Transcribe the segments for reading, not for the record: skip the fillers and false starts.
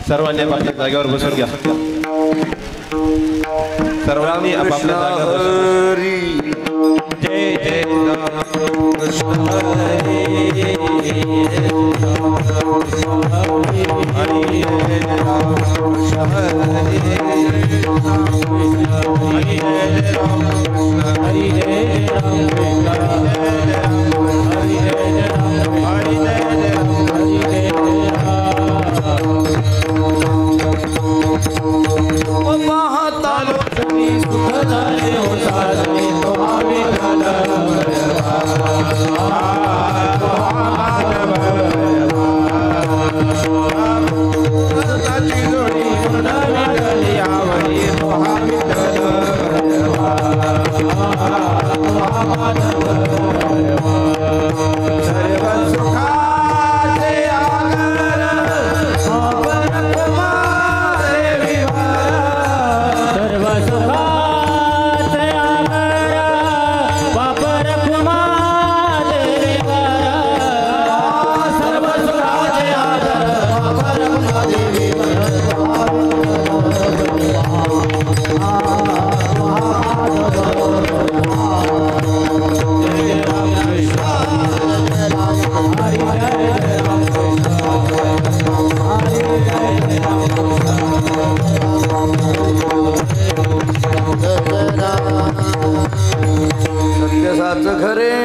सर्वांनी आपापल्या जागेवर बसून घ्या. सर्वांनी आपापल्या जागेवर बसून. जय जय कृष्ण हरे Hare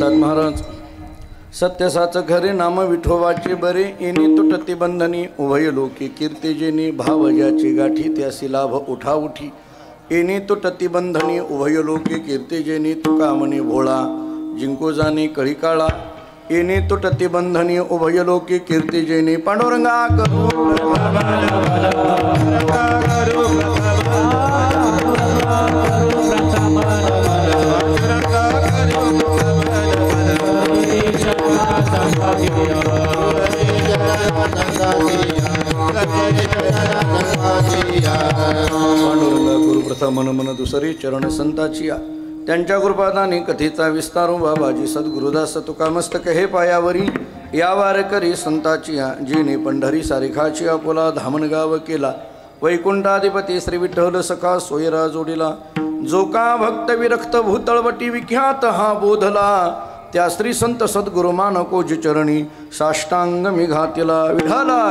म्हणतात महाराज, सत्यसाच खरे नाम विठोबाचे बरे, येणे तुटते बंधनी उभय लोके कीर्ती जेणे, भाव ज्याची गाठी त्यासी लाभ उठा उठी, येणे तुटती बंधनी उभय लोके कीर्ती जेणे, तुका म्हणे भोळा जिंको जाणे कळी काळा, येणे तुटती बंधनी उभय लोके कीर्ती जेणे, पांडुरंगा करू गुरुप्रथम मन मन दुसरी चरण संताची, त्यांच्या कृपादानी कथेचा विस्तारू बाबाजी सद्गुरुदास तुका मस्तक हे पायावरी, या वार करी संताची जिने पंढरी सारिखाची आपुला धामण गाव केला, वैकुंठाधिपती श्री विठ्ठल सखा सोयरा जोडीला, जो का भक्त विरक्त भूतळवटी विख्यात हा बोधला, त्या श्री संत सद्गुरु मानकोज चरणी साष्टांग मी घातिला, विठाला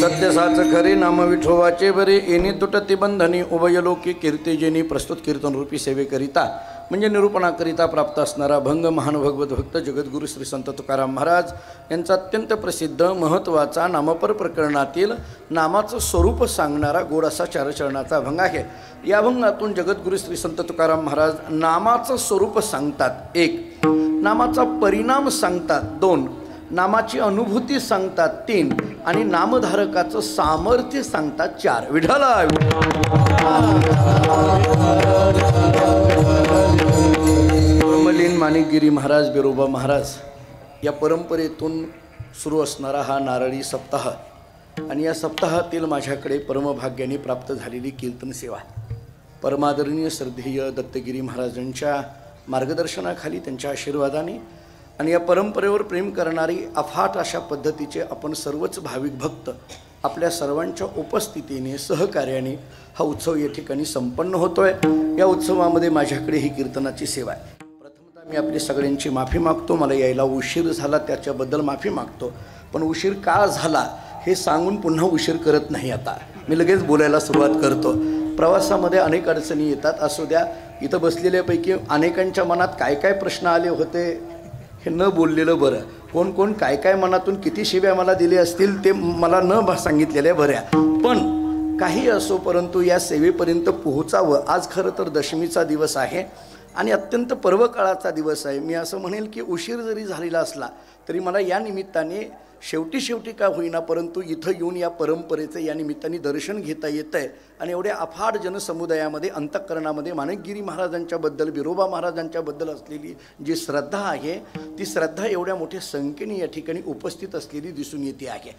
सत्यसाच खरे नाम विठोबाचे बरे, येणे तुटती बंधनी उभय लोकी कीर्ती जेणे, प्रस्तुत कीर्तन रूपी सेवेकरिता म्हणजे निरूपणाकरिता प्राप्त असणारा भंग महान भगवत भक्त जगद्गुरु श्री संत तुकाराम महाराज यांचा अत्यंत प्रसिद्ध महत्त्वाचा नामपर प्रकरणातील नामाचं स्वरूप सांगणारा गोड असा चारचरणाचा भंग आहे. या भंगातून जगद्गुरु श्री संत तुकाराम महाराज नामाचं स्वरूप सांगतात 1, नामाचा परिणाम सांगतात 2, नामाची अनुभूती सांगतात 3 आणि नामधारकाचं सामर्थ्य सांगतात 4. विठ्ठला ब्रह्मलीन माणिकगिरी महाराज बिरोबा महाराज या परंपरेतून सुरू असणारा हा नारळी सप्ताह आणि या सप्ताहातील माझ्याकडे परमभाग्याने प्राप्त झालेली कीर्तन सेवा परमादरणीय श्रद्धेय दत्तगिरी महाराजांच्या मार्गदर्शनाखाली त्यांच्या आशीर्वादाने आणि या परंपरेवर प्रेम करणारी अफाट अशा पद्धतीचे आपण सर्वच भाविक भक्त आपल्या सर्वांच्या उपस्थितीने सहकार्याने हा उत्सव या ठिकाणी संपन्न होतोय. या उत्सवामध्ये माझ्याकडे ही कीर्तनाची सेवा आहे. प्रथमतः मी आपली सगळ्यांची माफी मागतो. मला यायला उशीर झाला त्याच्याबद्दल माफी मागतो, पण उशीर का झाला हे सांगून पुन्हा उशीर करत नाही. आता मी लगेच बोलायला सुरुवात करतो. प्रवासामध्ये अनेक अडचणी येतात, असू द्या. इथं बसलेल्यापैकी अनेकांच्या मनात काय काय प्रश्न आले होते हे न बोललेलं बरं. कोण कोण काय काय मनातून किती शिव्या मला दिले असतील ते मला न सांगितलेल्या बऱ्या. पण काही असो, परंतु या सेवेपर्यंत पोहोचावं. आज खरं तर दशमीचा दिवस आहे आणि अत्यंत पर्वकाळाचा दिवस आहे. मी असं म्हणेल की उशीर जरी झालेला असला तरी मला या निमित्ताने शेवटी का होईना, परंतु इथं येऊन या परंपरेचं या निमित्ताने दर्शन घेता येतं आहे. आणि एवढ्या अफाट जनसमुदायामध्ये अंतःकरणामध्ये माणिकगिरी महाराजांच्याबद्दल बिरोबा महाराजांच्याबद्दल असलेली जी श्रद्धा आहे ती श्रद्धा एवढ्या मोठ्या संख्येने या ठिकाणी उपस्थित असलेली दिसून येते आहे.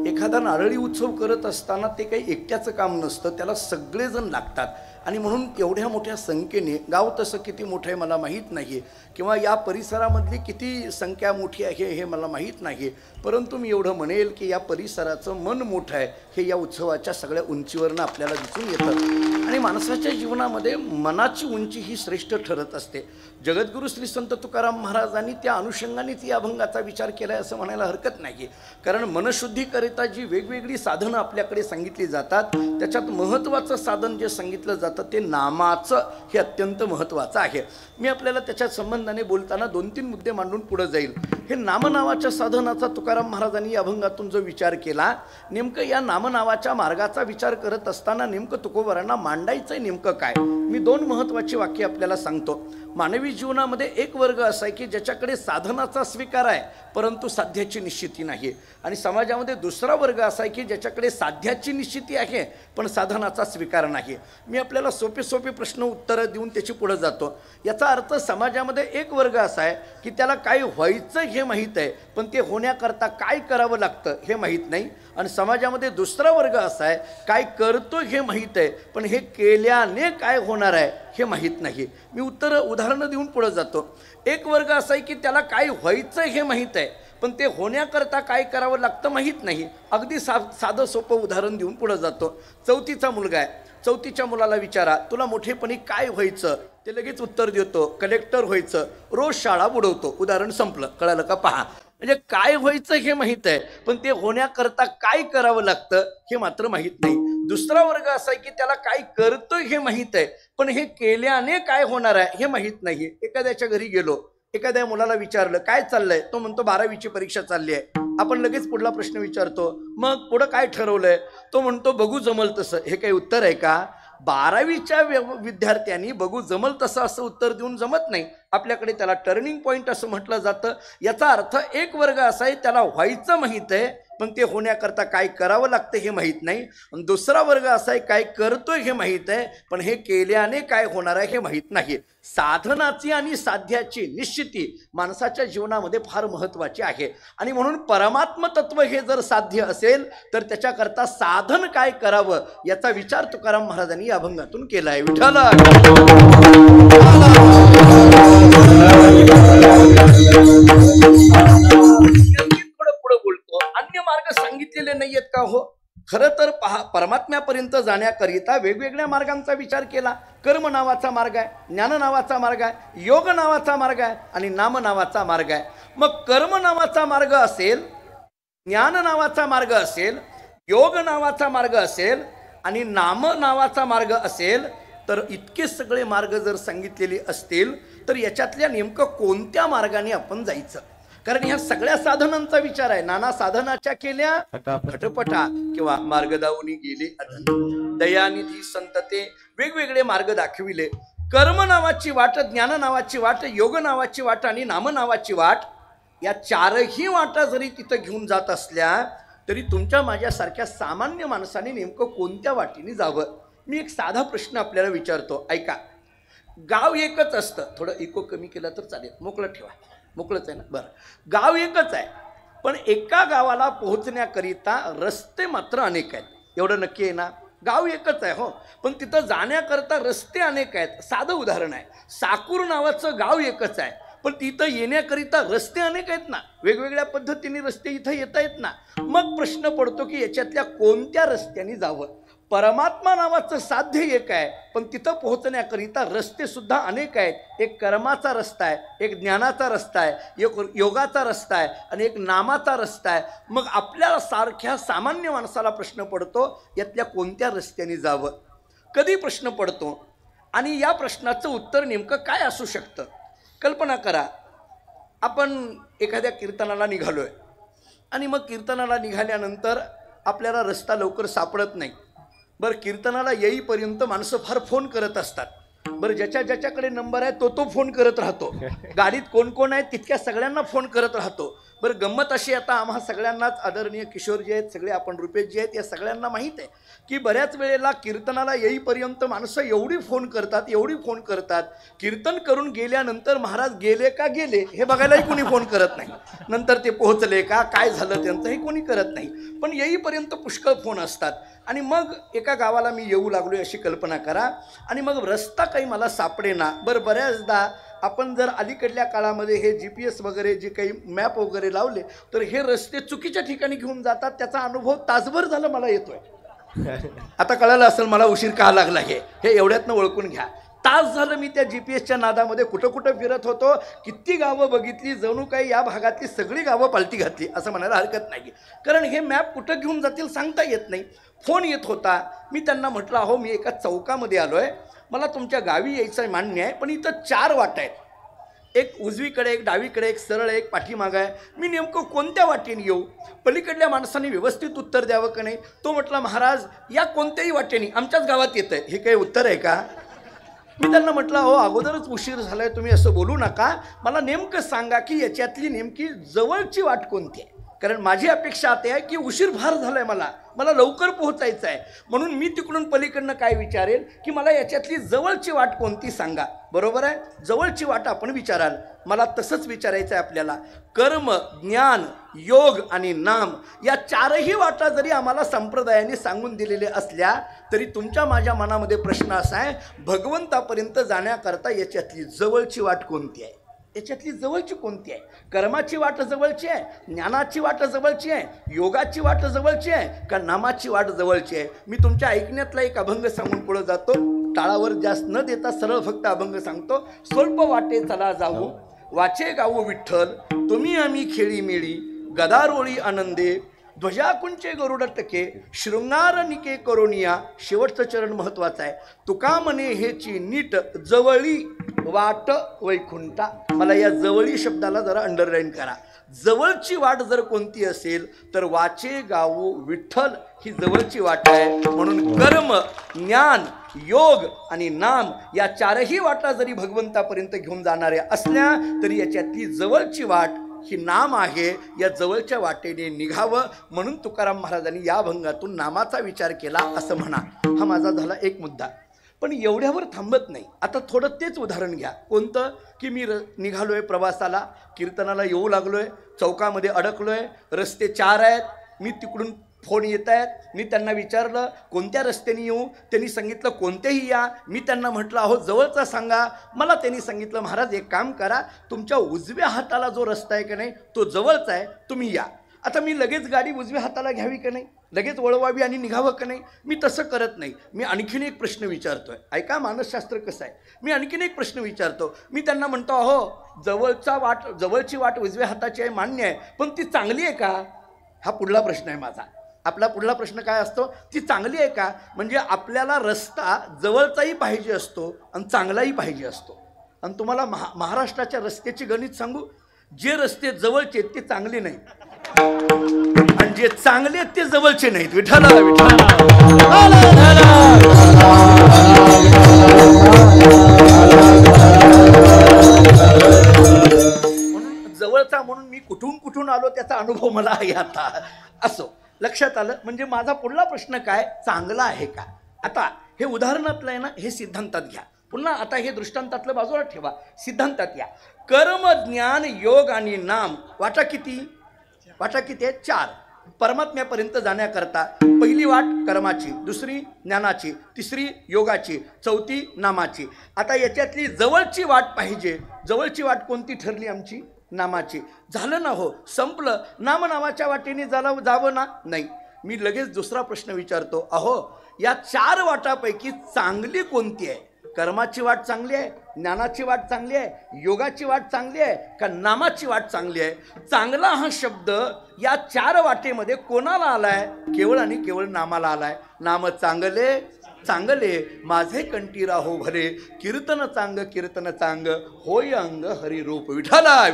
एखादा नारळी उत्सव करत असताना ते काही एकट्याचं काम नसतं, त्याला सगळेजण लागतात. आणि म्हणून एवढ्या मोठ्या संख्येने, गाव तसं किती मोठं आहे मला माहीत नाही किंवा या परिसरामधली किती संख्या मोठी आहे हे मला माहीत नाही, परंतु मी एवढं म्हणेल की या परिसराचं मन मोठं आहे हे या उत्सवाच्या सगळ्या उंचीवरनं आपल्याला दिसून येतं. आणि माणसाच्या जीवनामध्ये मनाची उंची ही श्रेष्ठ ठरत असते. जगद्गुरु श्री संत तुकाराम महाराजांनी त्या अनुषंगानेच या अभंगाचा विचार केला आहे असं म्हणायला हरकत नाही. कारण मनशुद्धीकरिता जी वेगवेगळी साधनं आपल्याकडे सांगितली जातात त्याच्यात महत्त्वाचं साधन जे सांगितलं जातं ते नामाचं हे अत्यंत महत्त्वाचं आहे. मी आपल्याला त्याच्या संबंधाने बोलताना 2-3 मुद्दे मांडून पुढे जाईल. हे नामनावाच्या साधनाचा तुकाराम महाराजांनी या अभंगातून जो विचार केला, नेमकं या नामनावाच्या मार्गाचा विचार करत असताना नेमकं तुकोबारांना मांडायचं नेमकं काय. मी 2 महत्त्वाची वाक्य आपल्याला सांगतो. मानवी जीवनामध्ये एक वर्ग असा आहे की ज्याच्याकडे साधनाचा स्वीकार आहे परंतु साध्याची निश्चिती नाही, आणि समाजामध्ये दुसरा वर्ग असा आहे की ज्याच्याकडे साध्याची निश्चिती आहे पण साधनाचा स्वीकार नाही. मी आपल्याला सोपे प्रश्न उत्तरं देऊन त्याची पुढे जातो. याचा अर्थ समाजामध्ये एक वर्ग असा आहे की त्याला काय व्हायचं हे माहीत आहे पण ते होण्याकरता काय करावं लागतं हे माहीत नाही, आणि समाजामध्ये दुसरा वर्ग असा आहे काय करतो हे माहीत आहे पण हे केल्याने काय होणार आहे हे माहीत नाही. मी उदाहरणं देऊन पुढे जातो. एक वर्ग असा आहे की त्याला काय व्हायचं हे माहीत आहे पण ते होण्याकरता काय करावं लागतं माहीत नाही. अगदी साधं सोपं उदाहरण देऊन पुढे जातो. 4थीचा मुलगा आहे. 4थीच्या मुलाला विचारा तुला मोठेपणी काय व्हायचं, ते लगेच उत्तर देतो कलेक्टर व्हायचं. रोज शाळा बुडवतो. उदाहरण संपलं. कळालं का? पहा, म्हणजे काय व्हायचं हे माहीत आहे, पण ते होण्याकरता काय करावं लागतं हे मात्र माहीत नाही. दुसरा वर्ग असा आहे की त्याला काय करतोय हे माहीत आहे, पण हे केल्याने काय होणार आहे हे माहीत नाही. एखाद्याच्या घरी गेलो, एखाद्या मुलाला विचारलं काय चाललंय, तो म्हणतो 12वीची परीक्षा चालली आहे. आपण लगेच पुढला प्रश्न विचारतो, मग पुढं काय ठरवलंय, तो म्हणतो बघू जमल तसं. हे काही उत्तर आहे का? 12वीच्या विद्यार्थ्यांनी बघू जमल तसं असं उत्तर देऊन जमत नाही. आपल्याकडे त्याला टर्निंग पॉईंट असं म्हटलं जातं. याचा अर्थ एक वर्ग असा आहे त्याला व्हायचं माहीत आहे, पण ते होण्याकरता काय करावं लागतं हे माहीत नाही. दुसरा वर्ग असा आहे काय करतोय हे माहीत आहे, पण हे केल्याने काय होणार आहे हे माहीत नाही. साधनाची आणि साध्याची निश्चिती माणसाच्या जीवनामध्ये फार महत्त्वाची आहे. आणि म्हणून परमात्म तत्व हे जर साध्य असेल तर त्याच्याकरता साधन काय करावं याचा विचार तुकाराम महाराजांनी या अभंगातून केला आहे. विठ्ठल पुढे बोलतो, अन्य मार्ग सांगितलेले नाहीयेत का हो? खरं तर पहा, परमात्म्यापर्यंत जाण्याकरिता वेगवेगळ्या मार्गांचा विचार केला. कर्म नावाचा मार्ग आहे, ज्ञान नावाचा मार्ग आहे, योग नावाचा मार्ग आहे आणि नाम नावाचा मार्ग आहे. मग कर्म नावाचा मार्ग असेल, ज्ञान नावाचा मार्ग असेल, योग नावाचा मार्ग असेल आणि नाम नावाचा मार्ग असेल, तर इतके सगळे मार्ग जर सांगितलेले असतील तर याच्यातल्या नेमकं कोणत्या मार्गाने आपण जायचं? कारण ह्या सगळ्या साधनांचा विचार आहे. नाना साधनाच्या केल्या खटपटा किंवा मार्ग दावूनी गेले दयानिधी संतते, वेगवेगळे मार्ग दाखविले. कर्म नावाची वाट, ज्ञान नावाची वाट, योग नावाची वाट आणि नाम नावाची वाट, या चारही वाटा जरी तिथं घेऊन जात असल्या तरी तुमच्या माझ्यासारख्या सामान्य माणसाने नेमकं कोणत्या वाटेने जावं? मी एक साधा प्रश्न आपल्याला विचारतो, ऐका. गाव एकच असतं, थोडं इको कमी केलं तर चालेल, मोकळं ठेवा, मोकळंच आहे ना, बरं. गाव एकच आहे, पण एका गावाला पोहोचण्याकरिता रस्ते मात्र अनेक आहेत. एवढं नक्की आहे ना? गाव एकच आहे हो, पण तिथं जाण्याकरता रस्ते अनेक आहेत. साधं उदाहरण आहे, साकूर नावाचं गाव एकच आहे, पण तिथं येण्याकरिता रस्ते अनेक आहेत ना, वेगवेगळ्या पद्धतीने रस्ते इथं येता येत ना. मग प्रश्न पडतो की याच्यातल्या कोणत्या रस्त्याने जावं? परमात्मा नावाचं साध्य एक आहे, पण तिथं पोहोचण्याकरिता रस्ते सुद्धा अनेक आहेत. एक कर्माचा रस्ता आहे, एक ज्ञानाचा रस्ता आहे, एक योगाचा रस्ता आहे आणि एक नामाचा रस्ता आहे. मग आपल्याला सारख्या सामान्य माणसाला प्रश्न पडतो यातल्या कोणत्या रस्त्याने जावं? कधी प्रश्न पडतो आणि या प्रश्नाचं उत्तर नेमकं काय असू शकतं? कल्पना करा, आपण एखाद्या कीर्तनाला निघालोय आणि मग कीर्तनाला निघाल्यानंतर आपल्याला रस्ता लवकर सापडत नाही. बरं, कीर्तनाला येईपर्यंत माणसं फार फोन करत असतात. बरं, ज्याच्याकडे नंबर आहे तो फोन करत राहतो. गाडीत कोण कोण आहे तितक्या सगळ्यांना फोन करत राहतो. बरं, गंमत अशी, आता आम्हा सगळ्यांनाच आदरणीय किशोरजी आहेत, सगळे आपण रुपेशजी आहेत, या सगळ्यांना माहीत आहे की बऱ्याच वेळेला कीर्तनाला येईपर्यंत माणसं एवढी फोन करतात, कीर्तन करून गेल्यानंतर महाराज गेले का गेले हे बघायलाही कोणी फोन करत नाही. नंतर ते पोहोचले का, काय झालं त्यांचं हे कोणी करत नाही. पण येईपर्यंत पुष्कळ फोन असतात. आणि मग एका गावाला मी येऊ लागलोय अशी कल्पना करा, आणि मग रस्ता काही मला सापडेना. बरं, बऱ्याचदा आपण जर अलीकडल्या काळामध्ये हे GPS वगैरे जे काही मॅप वगैरे लावले तर हे रस्ते चुकीच्या ठिकाणी घेऊन जातात. त्याचा अनुभव तासभर झाला मला येतोय. आता कळालं असेल मला उशीर का लागला हे एवढ्यातनं ओळखून घ्या. तास झालं मी त्या GPSच्या नादामध्ये कुठं फिरत होतो. किती गावं बघितली, जणू काही या भागातली सगळी गावं पालटी घातली असं म्हणायला हरकत नाही. कारण हे मॅप कुठं घेऊन जातील सांगता येत नाही. फोन येत होता, मी त्यांना म्हटलं, अहो मी एका चौकामध्ये आलो आहे, मला तुमच्या गावी यायचं मान्य आहे, पण इथं 4 वाटा आहेत, एक उजवीकडे, एक डावीकडे, एक सरळ, एक पाठीमागं आहे, मी नेमकं कोणत्या वाटेने येऊ? पलीकडल्या माणसाने व्यवस्थित उत्तर द्यावं का नाही? तो म्हटला, महाराज या कोणत्याही वाटेने आमच्याच गावात येतं आहे. हे काही उत्तर आहे का? मी त्यांना म्हटलं, हो अगोदरच उशीर झाला आहे, तुम्ही असं बोलू नका, मला नेमकं सांगा की याच्यातली नेमकी जवळची वाट कोणती आहे? कारण माझी अपेक्षा आता आहे की उशीर फार झाला आहे, मला लवकर पोहोचायचं आहे. म्हणून मी तिकडून पलीकडनं काय विचारेल की मला याच्यातली जवळची वाट कोणती सांगा. बरोबर आहे, जवळची वाट आपण विचाराल. मला तसंच विचारायचं आहे आपल्याला. कर्म, ज्ञान, योग आणि नाम या 4ही वाटा जरी आम्हाला संप्रदायाने सांगून दिलेल्या असल्या तरी तुमच्या माझ्या मनामध्ये प्रश्न असा आहे, भगवंतापर्यंत जाण्याकरता याच्यातली जवळची वाट कोणती आहे? याच्यातली जवळची कोणती आहे? कर्माची वाट जवळची आहे, ज्ञानाची वाट जवळची आहे, योगाची वाट जवळची आहे का नामाची वाट जवळची आहे? मी तुमच्या ऐकण्यातला एक अभंग सांगून पुढे जातो. टाळावर जास्त न देता सरळ फक्त अभंग सांगतो. स्वल्प वाटे चला जाऊ, वाचे गाऊ विठ्ठल तुम्ही आम्ही खेळी मेळी गदारोळी आनंदे ध्वजाकुंचे गरुड टके शृंगार निके करोनिया. शेवटचं चरण महत्वाचं आहे. तुका म्हणे हेची नीट जवळी वाट वैकुंठा. मला या जवळी शब्दाला जरा अंडरलाईन करा. जवळची वाट जर कोणती असेल तर वाचे गाऊ विठ्ठल ही जवळची वाट आहे. म्हणून कर्म ज्ञान योग आणि नाम या चारही वाटा जरी भगवंतापर्यंत घेऊन जाणाऱ्या असल्या तरी याच्यातली जवळची वाट ही नाम आहे. या जवळच्या वाटेने निघावं म्हणून तुकाराम महाराजांनी या भंगातून नामाचा विचार केला असं म्हणा. हा माझा झाला एक मुद्दा. पण एवढ्यावर थांबत नाही. आता थोडं तेच उदाहरण घ्या. कोणतं की मी निघालोय प्रवासाला, कीर्तनाला येऊ लागलोय, चौकामध्ये अडकलोय, रस्ते 4 आहेत, मी तिकडून फोन येत आहेत, मी त्यांना विचारलं कोणत्या रस्त्याने येऊ, त्यांनी सांगितलं कोणतेही या. मी त्यांना म्हटलं अहो जवळचा सांगा. मला त्यांनी सांगितलं महाराज एक काम करा, तुमच्या उजव्या हाताला जो रस्ता आहे का नाही तो जवळचा आहे, तुम्ही या. आता मी लगेच गाडी उजव्या हाताला घ्यावी का नाही, लगेच वळवावी आणि निघावं का नाही? मी तसं करत नाही. मी आणखीन एक प्रश्न विचारतोय. ऐका मानसशास्त्र कसं आहे. मी आणखीन एक प्रश्न विचारतो. मी त्यांना म्हणतो अहो जवळची वाट उजव्या हाताची आहे मान्य आहे, पण ती चांगली आहे का? हा पुढला प्रश्न आहे माझा. आपला पुढला प्रश्न काय असतो, ती चांगली आहे का? म्हणजे आपल्याला रस्ता जवळचाही पाहिजे असतो आणि चांगलाही पाहिजे असतो. आणि तुम्हाला महाराष्ट्राच्या रस्त्याची गणित सांगू, जे रस्ते जवळचे ते चांगले नाहीत आणि जे चांगले ते जवळचे नाहीत. विठ्ठला म्हणून जवळचा म्हणून मी कुठून आलो त्याचा अनुभव मला आहे आता. असो लक्षात आलं. म्हणजे माझा पुढला प्रश्न काय, चांगला आहे का? आता हे उदाहरणातलं आहे ना, हे सिद्धांतात घ्या. पुन्हा आता हे दृष्टांतातलं बाजूला ठेवा, सिद्धांतात या. कर्म ज्ञान योग आणि नाम वाटा किती आहेत? 4. परमात्म्यापर्यंत जाण्याकरता पहिली वाट कर्माची, दुसरी ज्ञानाची, तिसरी योगाची, चौथी नामाची. आता याच्यातली जवळची वाट पाहिजे. जवळची वाट कोणती ठरली आमची? नामाची. झालं ना हो, संपलं. नामाच्या वाटेने जावं ना? नाही. मी लगेच दुसरा प्रश्न विचारतो, अहो या 4 वाटापैकी चांगली कोणती आहे? कर्माची वाट चांगली आहे, ज्ञानाची वाट चांगली आहे, योगाची वाट चांगली आहे का नामाची वाट चांगली आहे? चांगला हा शब्द या 4 वाटेमध्ये कोणाला आलाय? केवळ आणि केवळ नामाला आलाय. नाम चांगले माझे कंठी राहो भरे, कीर्तन चांग होय अंग हरिरूप. विठ्ठला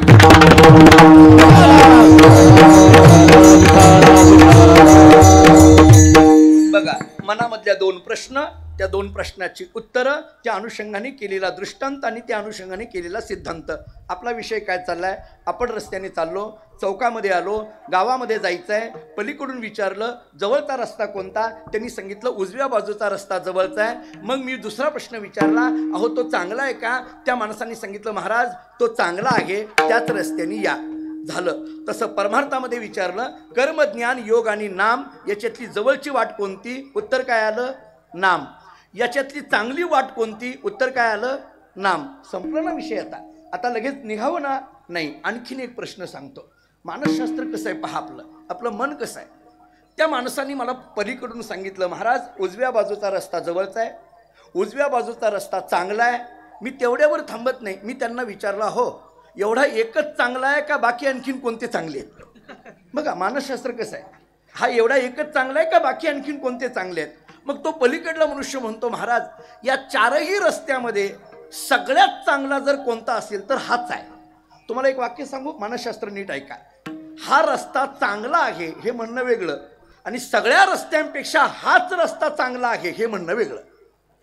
बघा, मनामधल्या 2 प्रश्न, त्या 2 प्रश्नाची उत्तरं, त्या अनुषंगाने केलेला दृष्टांत आणि त्या अनुषंगाने केलेला सिद्धांत. आपला विषय काय चाललाय? आपण रस्त्याने चाललो, चौकामध्ये आलो, गावामध्ये जायचं आहे, पलीकडून विचारलं जवळचा रस्ता कोणता, त्यांनी सांगितलं उजव्या बाजूचा रस्ता जवळचा आहे. मग मी दुसरा प्रश्न विचारला, अहो तो चांगला आहे का? त्या माणसाने सांगितलं महाराज तो चांगला आहे, त्याच रस्त्याने या. झालं. तसं परमार्थामध्ये विचारलं कर्म ज्ञान योग आणि नाम याच्यातली जवळची वाट कोणती? उत्तर काय आलं? नाम. याच्यातली चांगली वाट कोणती? उत्तर काय आलं? नाम. संपलं ना विषय. आता लगेच निघावं ना? नाही. आणखीन एक प्रश्न सांगतो. मानसशास्त्र कसं आहे पहा, आपलं मन कसं आहे. त्या माणसाने मला पलीकडून सांगितलं महाराज उजव्या बाजूचा रस्ता जवळचा आहे, उजव्या बाजूचा रस्ता चांगला आहे. मी तेवढ्यावर थांबत नाही. मी त्यांना विचारला हो एवढा एकच चांगला आहे का बाकी आणखीन कोणते चांगले आहेत? बघा मानसशास्त्र कसं आहे. हा एवढा एकच चांगला आहे का बाकी आणखीन कोणते चांगले आहेत? मग तो पलीकडला मनुष्य म्हणतो महाराज या 4ही रस्त्यामध्ये सगळ्यात चांगला जर कोणता असेल तर हाच आहे. तुम्हाला एक वाक्य सांगू, मानसशास्त्र नीट ऐका. हा रस्ता चांगला आहे हे म्हणणं वेगळं आणि सगळ्या रस्त्यांपेक्षा हाच रस्ता चांगला आहे हे म्हणणं वेगळं.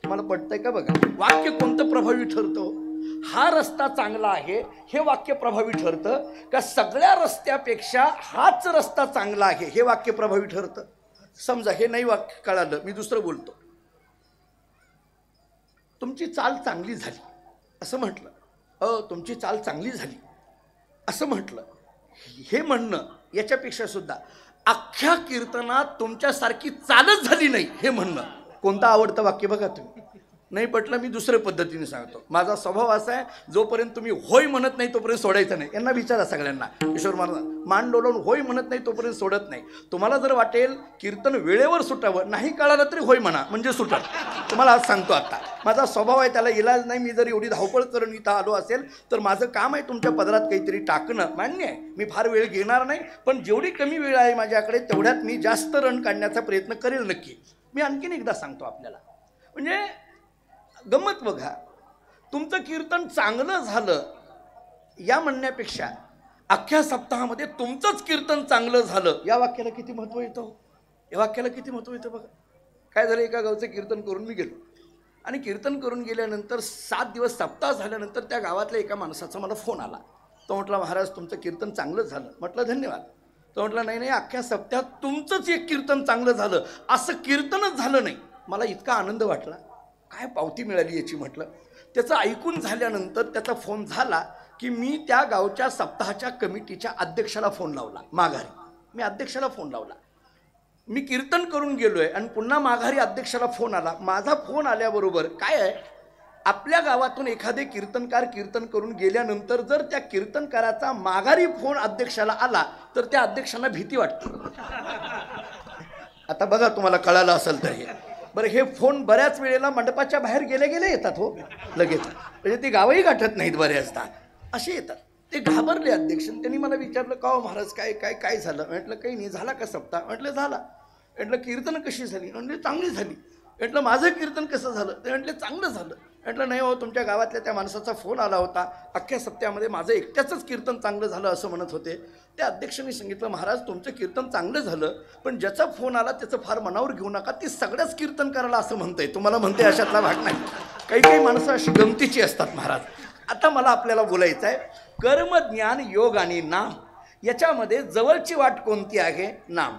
तुम्हाला पटतंय का? बघा वाक्य कोणतं प्रभावी ठरतं. हा रस्ता चांगला आहे हे वाक्य प्रभावी ठरतं का सगळ्या रस्त्यापेक्षा हाच रस्ता चांगला आहे हे वाक्य प्रभावी ठरतं? समजा हे नाही वाक्य कळालं, मी दुसरं बोलतो. तुमची चाल चांगली झाली असं म्हटलं, तुमची चाल चांगली झाली असं म्हटलं, हे म्हणणं याच्यापेक्षा सुद्धा अख्ख्या कीर्तनात तुमच्यासारखी चालच झाली नाही हे म्हणणं कोणतं आवडतं वाक्य? बघा तुम्ही. नाही पटलं मी दुसऱ्या पद्धतीने सांगतो. माझा स्वभाव असा आहे, जोपर्यंत तुम्ही होय म्हणत नाही तोपर्यंत सोडायचं नाही. यांना विचारा सगळ्यांना. किशोर महाराज मान डोलवून होय म्हणत नाही तोपर्यंत सोडत नाही. तुम्हाला जर वाटेल कीर्तन वेळेवर सुटावं, नाही कळालं तरी होय म्हणा म्हणजे सुटा. तुम्हाला आज सांगतो. आता माझा स्वभाव आहे, त्याला इलाज नाही. मी जर एवढी धावपळ करून इथं आलो असेल तर माझं काम आहे तुमच्या पदरात काहीतरी टाकणं. मान्य आहे, मी फार वेळ घेणार नाही, पण जेवढी कमी वेळ आहे माझ्याकडे तेवढ्यात मी जास्त रन काढण्याचा प्रयत्न करेल नक्की. मी आणखीन एकदा सांगतो आपल्याला, म्हणजे गंमत बघा, तुमचं कीर्तन चांगलं झालं या म्हणण्यापेक्षा अख्ख्या सप्ताहामध्ये तुमचंच कीर्तन चांगलं झालं या वाक्याला किती महत्त्व येतं. या वाक्याला किती महत्त्व येतं बघा. काय झालं, एका गावचं कीर्तन करून मी गेलो आणि कीर्तन करून गेल्यानंतर 7 दिवस सप्ताह झाल्यानंतर त्या गावातल्या एका माणसाचा मला फोन आला. तो म्हटला, महाराज तुमचं कीर्तन चांगलं झालं. म्हटलं धन्यवाद. तो म्हटला, नाही नाही, अख्ख्या सप्त्यात तुमचंच एक कीर्तन चांगलं झालं, असं कीर्तनच झालं नाही. मला इतका आनंद वाटला, काय पावती मिळाली याची. म्हटलं त्याचं ऐकून झाल्यानंतर त्याचा फोन झाला की मी त्या गावच्या सप्ताहाच्या कमिटीच्या अध्यक्षाला फोन लावला. माघारी मी अध्यक्षाला फोन लावला. मी कीर्तन करून गेलोय आणि पुन्हा माघारी अध्यक्षाला फोन आला. माझा फोन आल्याबरोबर काय आहे, आपल्या गावातून एखादे कीर्तनकार कीर्तन करून गेल्यानंतर जर त्या कीर्तनकाराचा माघारी फोन अध्यक्षाला आला तर त्या अध्यक्षांना भीती वाटते. आता बघा, तुम्हाला कळालं असेल तर हे बरं, हे फोन बऱ्याच वेळेला मंडपाच्या बाहेर गेले गेले येतात हो, लगेच. म्हणजे ते गावही गाठत नाहीत, बऱ्याचदा असे येतात. ते घाबरले अध्यक्ष. त्यांनी मला विचारलं, का हो महाराज, काय काय काय झालं. म्हटलं काही नाही. झाला का सप्ताह. म्हटलं झाला. म्हटलं कीर्तन कशी झाली. म्हटलं चांगली झाली. म्हटलं माझं कीर्तन कसं झालं. ते म्हटलं चांगलं झालं. म्हटलं नाही हो, तुमच्या गावातल्या त्या माणसाचा फोन आला होता, अख्ख्या सप्त्यामध्ये माझं एकट्याचंच कीर्तन चांगलं झालं असं म्हणत होते. त्या अध्यक्षांनी सांगितलं, महाराज तुमचं कीर्तन चांगलं झालं, पण ज्याचा फोन आला त्याचं फार मनावर घेऊ नका, ती सगळ्याच कीर्तन करायला असं म्हणतंय. तुम्हाला म्हणते अशातला भाग नाही. काही काही माणसं अशी गमतीची असतात महाराज. आता मला आपल्याला बोलायचं आहे, कर्म ज्ञान योग आणि नाम याच्यामध्ये जवळची वाट कोणती आहे. नाम.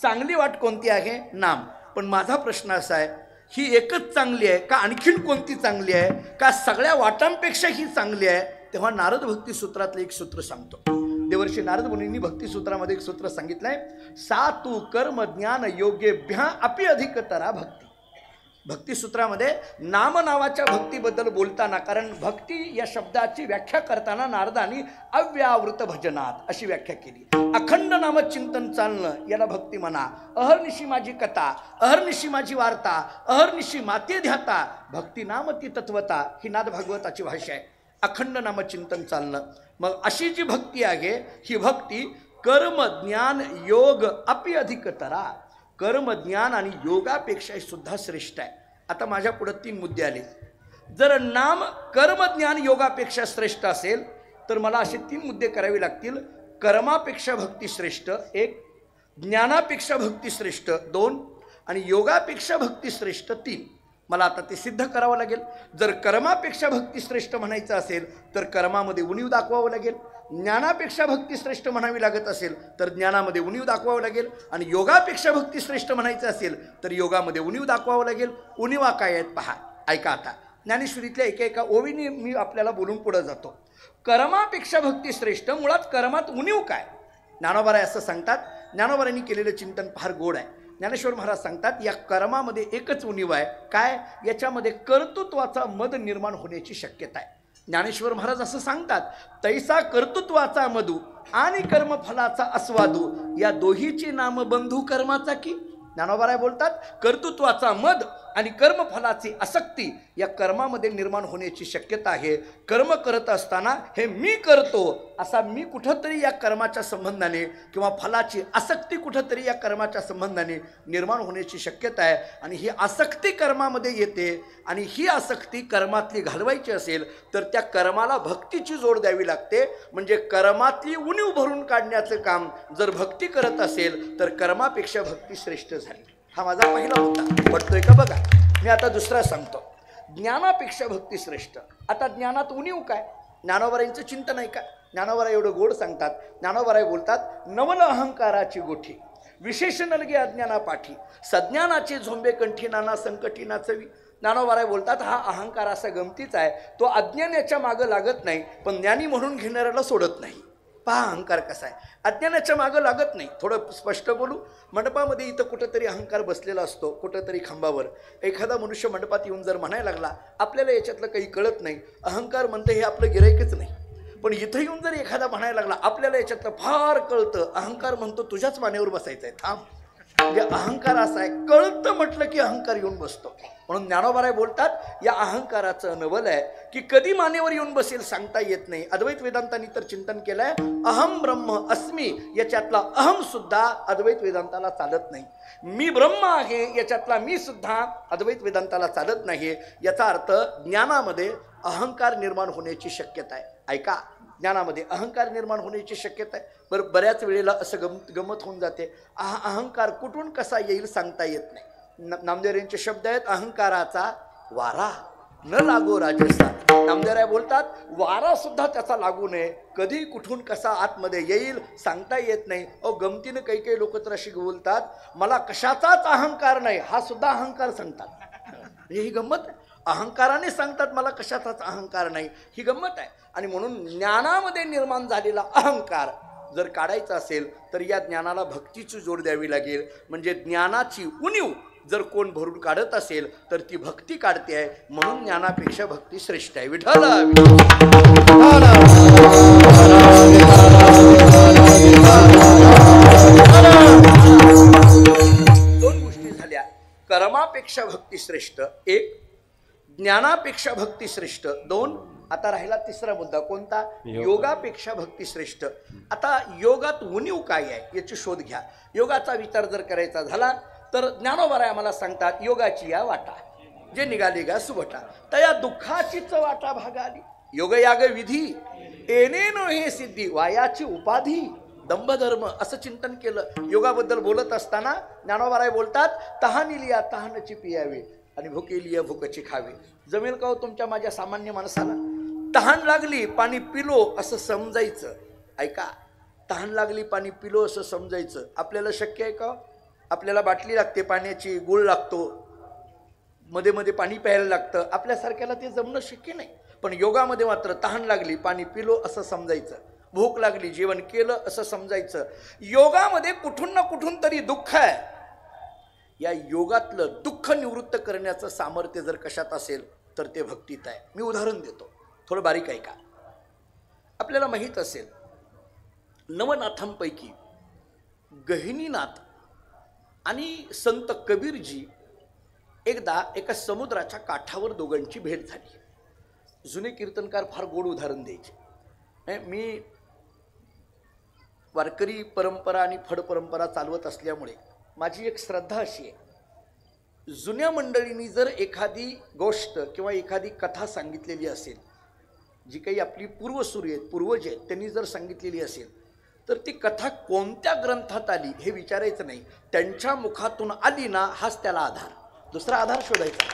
चांगली वाट कोणती आहे. नाम. पण माझा प्रश्न असा आहे, ही एकच चांगली आहे का आणखीन कोणती चांगली आहे, का सगळ्या वाटांपेक्षा ही चांगली आहे. तेव्हा नारद भक्ती सूत्रातलं एक सूत्र सांगतो. देवर्षी नारद मुनींनी भक्ती सूत्रामध्ये एक सूत्र सांगितलंय, सा तू कर्म ज्ञान योगेभ्या अपि अधिकतरा भक्ती. भक्ती सूत्रामध्ये नाम नावाच्या भक्तीबद्दल बोलताना, कारण भक्ती या शब्दाची व्याख्या करताना नारदांनी अव्यावृत भजनात अशी व्याख्या केली. अखंड नाम चिंतन चालणं याला भक्ती म्हणा. अहर्निशी माझी कथा, अहर्निशी माझी वार्ता, अहर्निशी माते ध्याता, भक्ती नाम ती तत्वता, ही नाद भागवताची भाषा आहे. अखंड नाम चिंतन चालणं. मग अशी जी भक्ती आहे, ही भक्ती कर्म ज्ञान योग अपि अधिकतरा, कर्म ज्ञान आणि योगापेक्षा सुद्धा श्रेष्ठ आहे. आता माझ्या पुढे 3 मुद्दे आले. जर नाम कर्म ज्ञान योगापेक्षा श्रेष्ठ असेल तर मला असे 3 मुद्दे करावे लागतील. कर्मापेक्षा भक्ती श्रेष्ठ 1, ज्ञानापेक्षा भक्ती श्रेष्ठ 2 आणि योगापेक्षा भक्ती श्रेष्ठ 3. मला आता ते सिद्ध करावं लागेल. जर कर्मापेक्षा भक्ती श्रेष्ठ म्हणायचं असेल तर कर्मामध्ये उणीव दाखवावं लागेल. ज्ञानापेक्षा भक्ती श्रेष्ठ म्हणावी लागत असेल तर ज्ञानामध्ये उणीव दाखवावं लागेल. आणि योगापेक्षा भक्ती श्रेष्ठ म्हणायचं असेल तर योगामध्ये उणीव दाखवावं लागेल. उणीवा काय आहेत पहा, ऐका. आता ज्ञानेश्वरीतल्या एका ओवीने मी आपल्याला बोलून पुढे जातो. कर्मापेक्षा भक्ती श्रेष्ठ, मुळात कर्मात उणीव काय. ज्ञानोबाराय असं सांगतात. ज्ञानोबारांनी केलेलं चिंतन फार गोड आहे. ज्ञानेश्वर महाराज सांगतात, या कर्मामध्ये एकच उणीव आहे. काय, याच्यामध्ये कर्तृत्वाचा मद निर्माण होण्याची शक्यता आहे. ज्ञानेश्वर महाराज असं सांगतात, तैसा कर्तृत्वाचा मधू आणि कर्मफलाचा अस्वादू, या दोहीची नाम बंधू कर्माचा की. ज्ञानोबाराय बोलतात, कर्तृत्वाचा मद आणि कर्मफलाची आसक्ती या कर्मामध्ये निर्माण होण्याची शक्यता आहे. कर्म करत असताना हे मी करतो असा मी कुठंतरी या कर्माच्या संबंधाने किंवा फलाची आसक्ती कुठंतरी या कर्माच्या संबंधाने निर्माण होण्याची शक्यता आहे. आणि ही आसक्ती कर्मामध्ये येते आणि ही आसक्ती कर्मातली घालवायची असेल तर त्या कर्माला भक्तीची जोड द्यावी लागते. म्हणजे कर्मातली उणीव भरून काढण्याचं काम जर भक्ती करत असेल तर कर्मापेक्षा भक्ती श्रेष्ठ झाली. हा माझा पहिला मुद्दा पटतोय का बघा. मी आता दुसरा सांगतो, ज्ञानापेक्षा भक्ती श्रेष्ठ. आता ज्ञानात उणीव काय, ज्ञानोबारायांचं चिंतन आहे का. ज्ञानोबाराय एवढं गोड सांगतात. ज्ञानोबाराय बोलतात, नवल अहंकाराची गोठी विशेष नलगे अज्ञाना पाठी, सज्ञानाचे झोंबे कंठी नाना संकटी नाचवी. ज्ञानोबाराय बोलतात, हा अहंकार असा गमतीच आहे, तो अज्ञानाच्या मागं लागत नाही पण ज्ञानी म्हणून घेणाऱ्याला सोडत नाही. पहा अहंकार कसा आहे, अज्ञानाच्या मागं लागत नाही. थोडं स्पष्ट बोलू, मंडपामध्ये इथं कुठंतरी अहंकार बसलेला असतो, कुठंतरी खांबावर. एखादा मनुष्य मंडपात येऊन जर म्हणायला लागला, आपल्याला याच्यातलं काही कळत नाही, अहंकार म्हणतं हे आपलं गिराईकच नाही. पण इथं येऊन जर एखादा म्हणायला लागला, आपल्याला याच्यातलं फार कळतं, अहंकार म्हणतो तुझ्याच मानेवर बसायचं आहे, थांब. म्हणजे अहंकार असा आहे, कळतं म्हटलं की अहंकार येऊन बसतो. म्हणून ज्ञानोबाराय बोलतात या अहंकाराचं नवल आहे की कधी मानेवर येऊन बसेल सांगता येत नाही. अद्वैत वेदांतांनी तर चिंतन केलंय, अहम ब्रह्म अस्मी याच्यातला अहम सुद्धा अद्वैत वेदांताला चालत नाही. मी ब्रह्म आहे याच्यातला मी सुद्धा अद्वैत वेदांताला चालत नाही. याचा अर्थ ज्ञानामध्ये अहंकार निर्माण होण्याची शक्यता आहे. ऐका, ज्ञानामध्ये अहंकार निर्माण होण्याची शक्यता आहे. बरं, बऱ्याच वेळेला असं गमत होऊन जाते, अहंकार कुठून कसा येईल सांगता येत नाही. नामदेवरायांचे शब्द आहेत, अहंकाराचा वारा न लागो राजसा. नामदेवराय बोलतात वारा सुद्धा त्याचा लागू नये, कधी कुठून कसा आतमध्ये येईल सांगता येत नाही. गमतीनं काही काही लोक तर अशी बोलतात मला कशाचाच अहंकार नाही, हा सुद्धा अहंकार सांगतात. ही गंमत आहे. अहंकाराने सांगतात मला कशाचाच अहंकार नाही, ही गंमत आहे. आणि म्हणून ज्ञानामध्ये निर्माण झालेला अहंकार जर काढायचा असेल तर या ज्ञानाला भक्तीची जोड द्यावी लागेल. म्हणजे ज्ञानाची उणीव जर कोण भरून काढत असेल तर ती भक्ती काढते आहे. म्हणून ज्ञानापेक्षा भक्ती श्रेष्ठ आहे. विठ्ठल दोन गोष्टी झाल्या, कर्मापेक्षा भक्ती श्रेष्ठ एक, ज्ञानापेक्षा भक्ती श्रेष्ठ दोन. आता राहिला तिसरा मुद्दा कोणता, योगापेक्षा भक्ती श्रेष्ठ. आता योगात उणीव काय आहे याची शोध घ्या. योगाचा विचार जर करायचा झाला तर ज्ञानोबाराय आम्हाला सांगतात योगाची या वाटा जे निघाली गा सुवटा तया दुःखाचीच वाटा भागाली. योगयाग विधी एनेनो हे सिद्धी वायाची उपाधी दंभधर्म असं चिंतन केलं. योगाबद्दल बोलत असताना ज्ञानोबाराय बोलतात तहानिलिया तहानची पियावी आणि भुकेलिया भुकची खावी. जमेल का हो तुमच्या माझ्या सामान्य माणसाला? तहान लागली पाणी पिलो असं समजायचं. ऐका, तहान लागली पाणी पिलो असं समजायचं आपल्याला शक्य आहे का? आपल्याला बाटली लागते पाण्याची, गुळ लागतो, मध्ये मध्ये पाणी प्यायला लागतं. आपल्यासारख्याला ते जमणं शक्य नाही. पण योगामध्ये मात्र तहान लागली पाणी पिलो असं समजायचं, भूक लागली जेवण केलं असं समजायचं. योगामध्ये कुठून ना कुठून तरी दुःख आहे. या योगातलं दुःख निवृत्त करण्याचं सामर्थ्य जर कशात असेल तर ते भक्तीत आहे. मी उदाहरण देतो, थोडं बारीक ऐका. आपल्याला माहीत असेल नवनाथांपैकी गहिनीनाथ आणि संत कबीरजी एकदा एका समुद्राच्या काठावर दोघांची भेट झाली. जुने कीर्तनकार फार गोड उदाहरण द्यायचे. मी वारकरी परंपरा आणि फड परंपरा चालवत असल्यामुळे माझी एक श्रद्धा अशी आहे, जुन्या मंडळींनी जर एखादी गोष्ट किंवा एखादी कथा सांगितलेली असेल, जी काही आपली पूर्वसूरी आहेत पूर्वज आहेत त्यांनी जर सांगितलेली असेल तर ती कथा कोणत्या ग्रंथात आली हे विचारायचं नाही, त्यांच्या मुखातून आली ना हाच त्याला आधार, दुसरा आधार शोधायचा.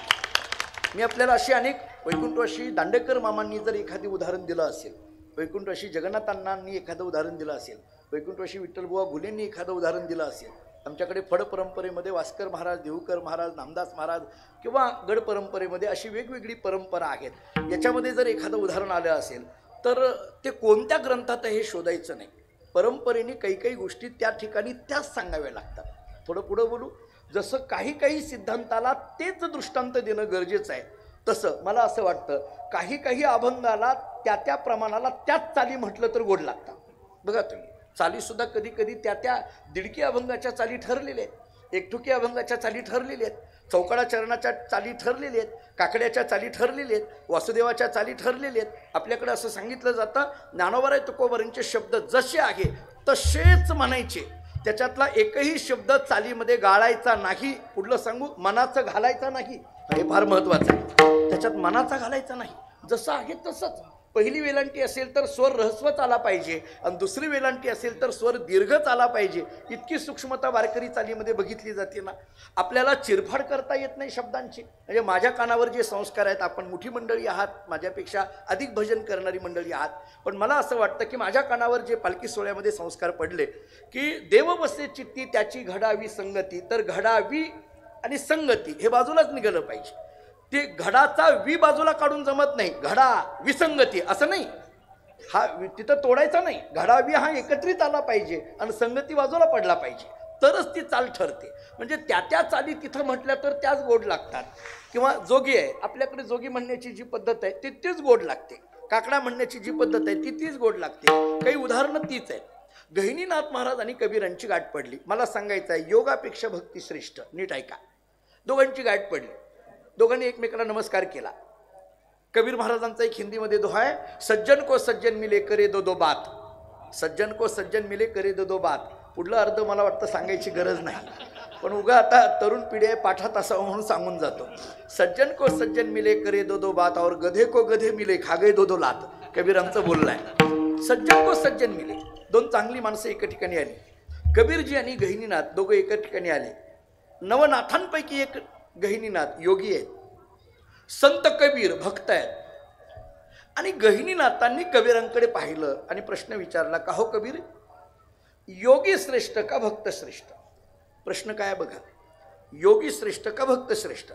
मी आपल्याला अशी अनेक वैकुंठवासी दांडेकर मामांनी जर एखादी उदाहरण दिलं असेल, वैकुंठवासी जगन्नाथांनांनी एखादं उदाहरण दिलं असेल, वैकुंठवासी विठ्ठलबुवा घुलेंनी एखादं उदाहरण दिलं असेल, आमच्याकडे फड परंपरेमध्ये वास्कर महाराज, देहूकर महाराज, नामदास महाराज किंवा गड परंपरेमध्ये अशी वेगवेगळी परंपरा आहेत, याच्यामध्ये जर एखादं उदाहरण आलं असेल तर ते कोणत्या ग्रंथात हे शोधायचं नाही. परंपरेने काही काही गोष्टी त्या ठिकाणी त्याच सांगाव्या लागतात. थोडं पुढं बोलू. जसं काही काही सिद्धांताला तेच दृष्टांत देणं गरजेचं आहे, तसं मला असं वाटतं काही काही अभंगाला त्या त्या प्रमाणाला त्याच चाली म्हटलं तर गोड लागतात. बघा तुम्ही, चालीसुद्धा कधी कधी त्या त्या दिडकी अभंगाच्या चाली ठरलेल्या आहेत, एकठुकी अभंगाच्या चाली ठरलेल्या आहेत, चौकडा चरणाच्या चाली ठरलेल्या आहेत, काकड्याच्या चाली ठरलेल्या आहेत, वासुदेवाच्या चाली ठरलेल्या आहेत. आपल्याकडे असं सांगितलं जातं ज्ञानोबाराय तुकोबारांचे शब्द जसे आहे तसेच म्हणायचे, त्याच्यातला एकही शब्द चालीमध्ये गाळायचा नाही. पुढलं सांगू, मनाचं घालायचं नाही, हे फार महत्वाचं आहे. त्याच्यात मनाचा घालायचा नाही, जसं आहे तसंच. पहिली वेलांटी असेल तर स्वर ह्रस्वच आला पाहिजे आणि दुसरी वेलांटी असेल तर स्वर दीर्घच आला पाहिजे. इतकी सूक्ष्मता वारकरी चालीमध्ये बघितली जाते ना. आपल्याला चिरफाड करता येत नाही शब्दांची. म्हणजे माझ्या कानावर जे संस्कार आहेत, आपण मोठी मंडळी आहात, माझ्यापेक्षा अधिक भजन करणारी मंडळी आहात, पण मला असं वाटतं की माझ्या कानावर जे पालखी सोहळ्यामध्ये संस्कार पडले की देव बसे चित्ती त्याची घडावी संगती, तर घडावी आणि संगती हे बाजूलाच निघालं पाहिजे. ते घडाचा वी बाजूला काढून जमत नाही, घडा विसंगती असं नाही, हा तिथं तोडायचा नाही. घडावी हा एकत्रित आला पाहिजे आणि संगती बाजूला पडला पाहिजे, तरच ती चाल ठरते. म्हणजे त्या त्या चाली तिथं म्हटल्या तर त्याच गोड लागतात. किंवा जोगी आहे, आपल्याकडे जोगी म्हणण्याची जी पद्धत आहे ती तीच गोड लागते, काकडा म्हणण्याची जी पद्धत आहे ती तीच गोड लागते. काही उदाहरणं तीच आहेत. गहिनीनाथ महाराज आणि कबीरांची गाठ पडली. मला सांगायचं आहे, योगापेक्षा भक्ती श्रेष्ठ. नीट ऐका. दोघांची गाठ पडली. दोघांनी एकमेकाला नमस्कार केला. कबीर महाराजांचा एक हिंदीमध्ये दोहा आहे, सज्जन को सज्जन मिले करे दो दो बात. सज्जन को सज्जन मिले करे दो दो बात. पुढला अर्थ मला वाटतं सांगायची गरज नाही, पण उगा आता तरुण पिढी आहे, पाठात असावं म्हणून सांगून जातो. सज्जन को सज्जन मिले करे दो दो बात और गधे को गधे मिले खागे दो दो लात. कबीरांचं बोलणं आहे. सज्जन को सज्जन मिले, दोन चांगली माणसं एका ठिकाणी आली. कबीरजी आणि गहिनीनाथ दोघं एका ठिकाणी आले. नवनाथांपैकी एक गहिनीनाथ योगी आहेत, संत कबीर भक्त आहेत. आणि गहिनीनाथांनी कबीरांकडे पाहिलं आणि प्रश्न विचारला, का हो कबीर, योगी श्रेष्ठ का भक्त श्रेष्ठ? प्रश्न काय बघा, योगी श्रेष्ठ का भक्त श्रेष्ठ?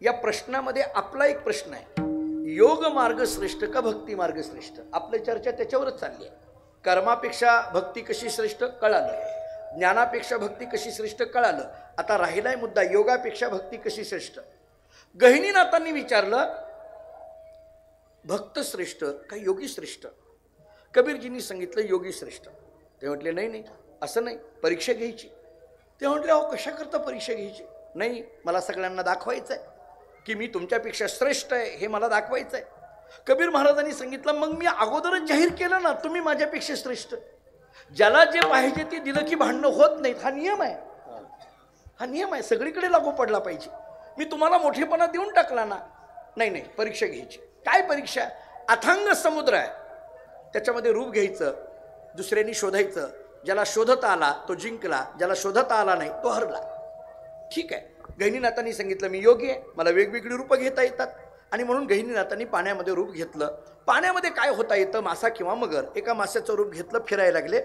या प्रश्नामध्ये आपला एक प्रश्न आहे, योग मार्ग श्रेष्ठ का भक्ती मार्ग श्रेष्ठ? आपली चर्चा त्याच्यावरच चालली आहे. कर्मापेक्षा भक्ती कशी श्रेष्ठ कळालं, ज्ञानापेक्षा भक्ती कशी श्रेष्ठ कळालं. आता राहिलाय मुद्दा, योगापेक्षा भक्ती कशी श्रेष्ठ. गहिनीनाथांनी विचारलं, भक्त श्रेष्ठ का योगी श्रेष्ठ? कबीरजींनी सांगितलं योगी श्रेष्ठ. ते म्हटले नाही नाही असं नाही, परीक्षा घ्यायची. ते म्हटले अहो कशा करता परीक्षा घ्यायची? नाही, मला सगळ्यांना दाखवायचं आहे की मी तुमच्यापेक्षा श्रेष्ठ आहे, हे मला दाखवायचं आहे. कबीर महाराजांनी सांगितलं, मग मी अगोदरच जाहीर केलं ना तुम्ही माझ्यापेक्षा श्रेष्ठ. ज्याला जे पाहिजे ते दिलं की भांडणं होत नाहीत. हा नियम आहे, हा नियम आहे, सगळीकडे लागू पडला पाहिजे. मी तुम्हाला मोठेपणा देऊन टाकला ना, नाही नाही परीक्षा घ्यायची. काय परीक्षा? अथांग समुद्र आहे, त्याच्यामध्ये रूप घ्यायचं, दुसऱ्यांनी शोधायचं. ज्याला शोधता आला तो जिंकला, ज्याला शोधता आला नाही तो हरला. ठीक आहे. गहिनीनाथांनी सांगितलं मी योगी आहे, मला वेगवेगळी रूपं घेता येतात. आणि म्हणून गहिनीनाथांनी पाण्यामध्ये रूप घेतलं. पाण्यामध्ये काय होता येतं, मासा किंवा मगर. एका माशाचं रूप घेतलं, फिरायला लागले.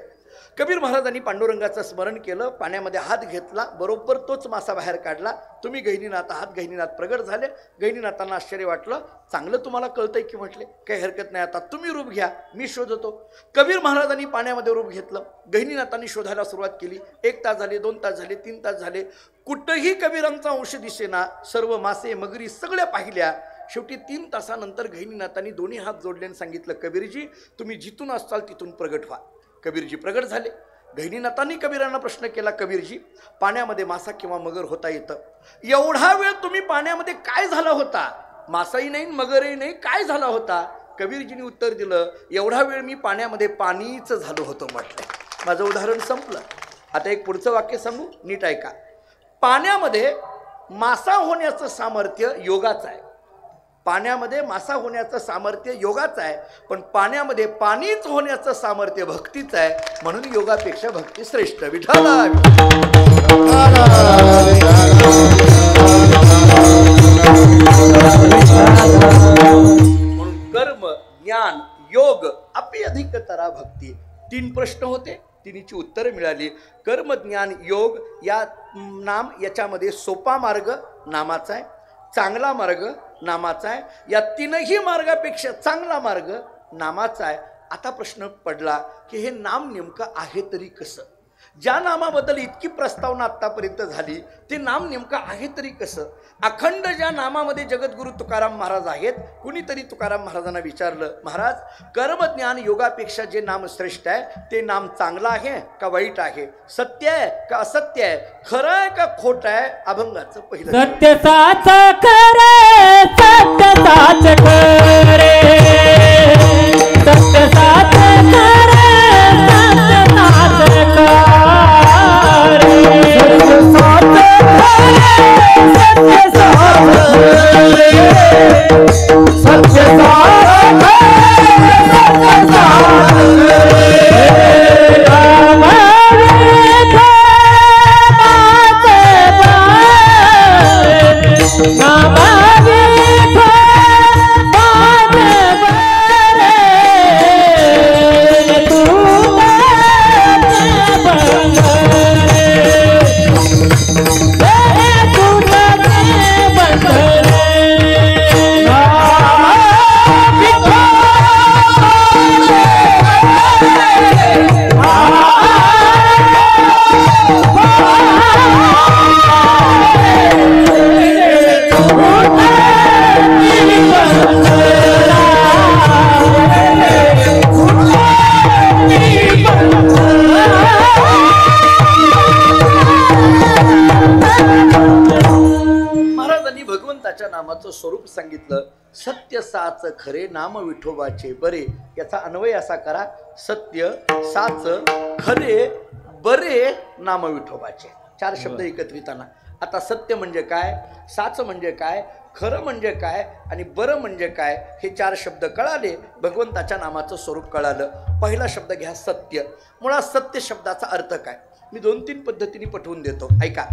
कबीर महाराजांनी पांडुरंगाचं स्मरण केलं, पाण्यामध्ये हात घेतला, बरोबर तोच मासा बाहेर काढला. तुम्ही गहिनीनाथ आहात. गहिनीनाथ प्रगट झाले. गहिनीनाथांना आश्चर्य वाटलं, चांगलं तुम्हाला कळतंय की? म्हटले काही हरकत नाही, आता तुम्ही रूप घ्या, मी शोधतो. कबीर महाराजांनी पाण्यामध्ये रूप घेतलं, गहिनीनाथांनी शोधायला सुरुवात केली. 1 तास झाले, 2 तास झाले, 3 तास झाले, कुठंही कबीरांचा अंश दिसेना. सर्व मासे मगरी सगळ्या पाहिल्या. शेवटी 3 तासानंतर गहिनीनाथांनी दोन्ही हात जोडले आणि सांगितलं, कबीरजी तुम्ही जिथून असताल तिथून प्रगट व्हा. कबीरजी प्रगट झाले. गहिनीनाथांनी कबीरांना प्रश्न केला, कबीरजी पाण्यामध्ये मासा किंवा मगर होता येतं? एवढा वेळ तुम्ही पाण्यामध्ये काय झाला होता? मासाही नाही मगरही नाही, काय झाला होता? कबीरजींनी उत्तर दिलं, एवढा वेळ मी पाण्यामध्ये पाणीच झालो होतो. म्हटलं माझं उदाहरण संपलं. आता एक पुढचं वाक्य सांगू, नीट ऐका. पाण्यामध्ये मासा होण्याचं सामर्थ्य योगाचं आहे. पाण्यामध्ये मासा होण्याचं सामर्थ्य योगाचं आहे, पण पाण्यामध्ये पाणीच होण्याचं सामर्थ्य भक्तीचं आहे. म्हणून योगापेक्षा भक्ती श्रेष्ठ. विठाला म्हणून कर्म ज्ञान योग अपि अधिकतरा भक्ती. 3 प्रश्न होते, तिन्हीची उत्तरं मिळाली. कर्म ज्ञान योग या याच्यामध्ये सोपा मार्ग नामाचा आहे, चांगला मार्ग नामाचा आहे. या 3ही मार्गापेक्षा चांगला मार्ग नामाचा आहे. आता प्रश्न पडला की हे नाम नेमकं आहे तरी कसं? ज्या नामाबद्दल इतकी प्रस्तावना आत्तापर्यंत झाली ते नाम नेमकं आहे तरी कसं? अखंड ज्या नामामध्ये जगद्गुरु तुकाराम महाराज आहेत. कुणीतरी तुकाराम महाराजांना विचारलं, महाराज कर्मज्ञान योगापेक्षा जे नाम श्रेष्ठ आहे ते नाम चांगलं आहे का वाईट आहे? सत्य आहे का असत्य आहे? खरं आहे का खोटं आहे? अभंगाचं पहिलं सत्य साच खरे, सत्य साच खरे, सत्य साच खरे, सत्य साच खरे, सत्य साच खरे, सत्य साच खरे, सत्य साच खरे, राम स्वरूप सांगितलं. सत्य साच खरे नाम विठोबाचे बरे. याचा अन्वय असा करा, सत्य साच खरे बरे नाम विठोबाचे. 4 शब्द एकत्रिताना. आता सत्य म्हणजे काय, साच म्हणजे काय, खरं म्हणजे काय आणि बरं म्हणजे काय, हे 4 शब्द कळाले. भगवंताच्या नामाचं स्वरूप कळालं. पहिला शब्द घ्या, सत्य. मुळात सत्य शब्दाचा अर्थ काय, मी 2-3 पद्धतीने पटवून देतो, ऐका.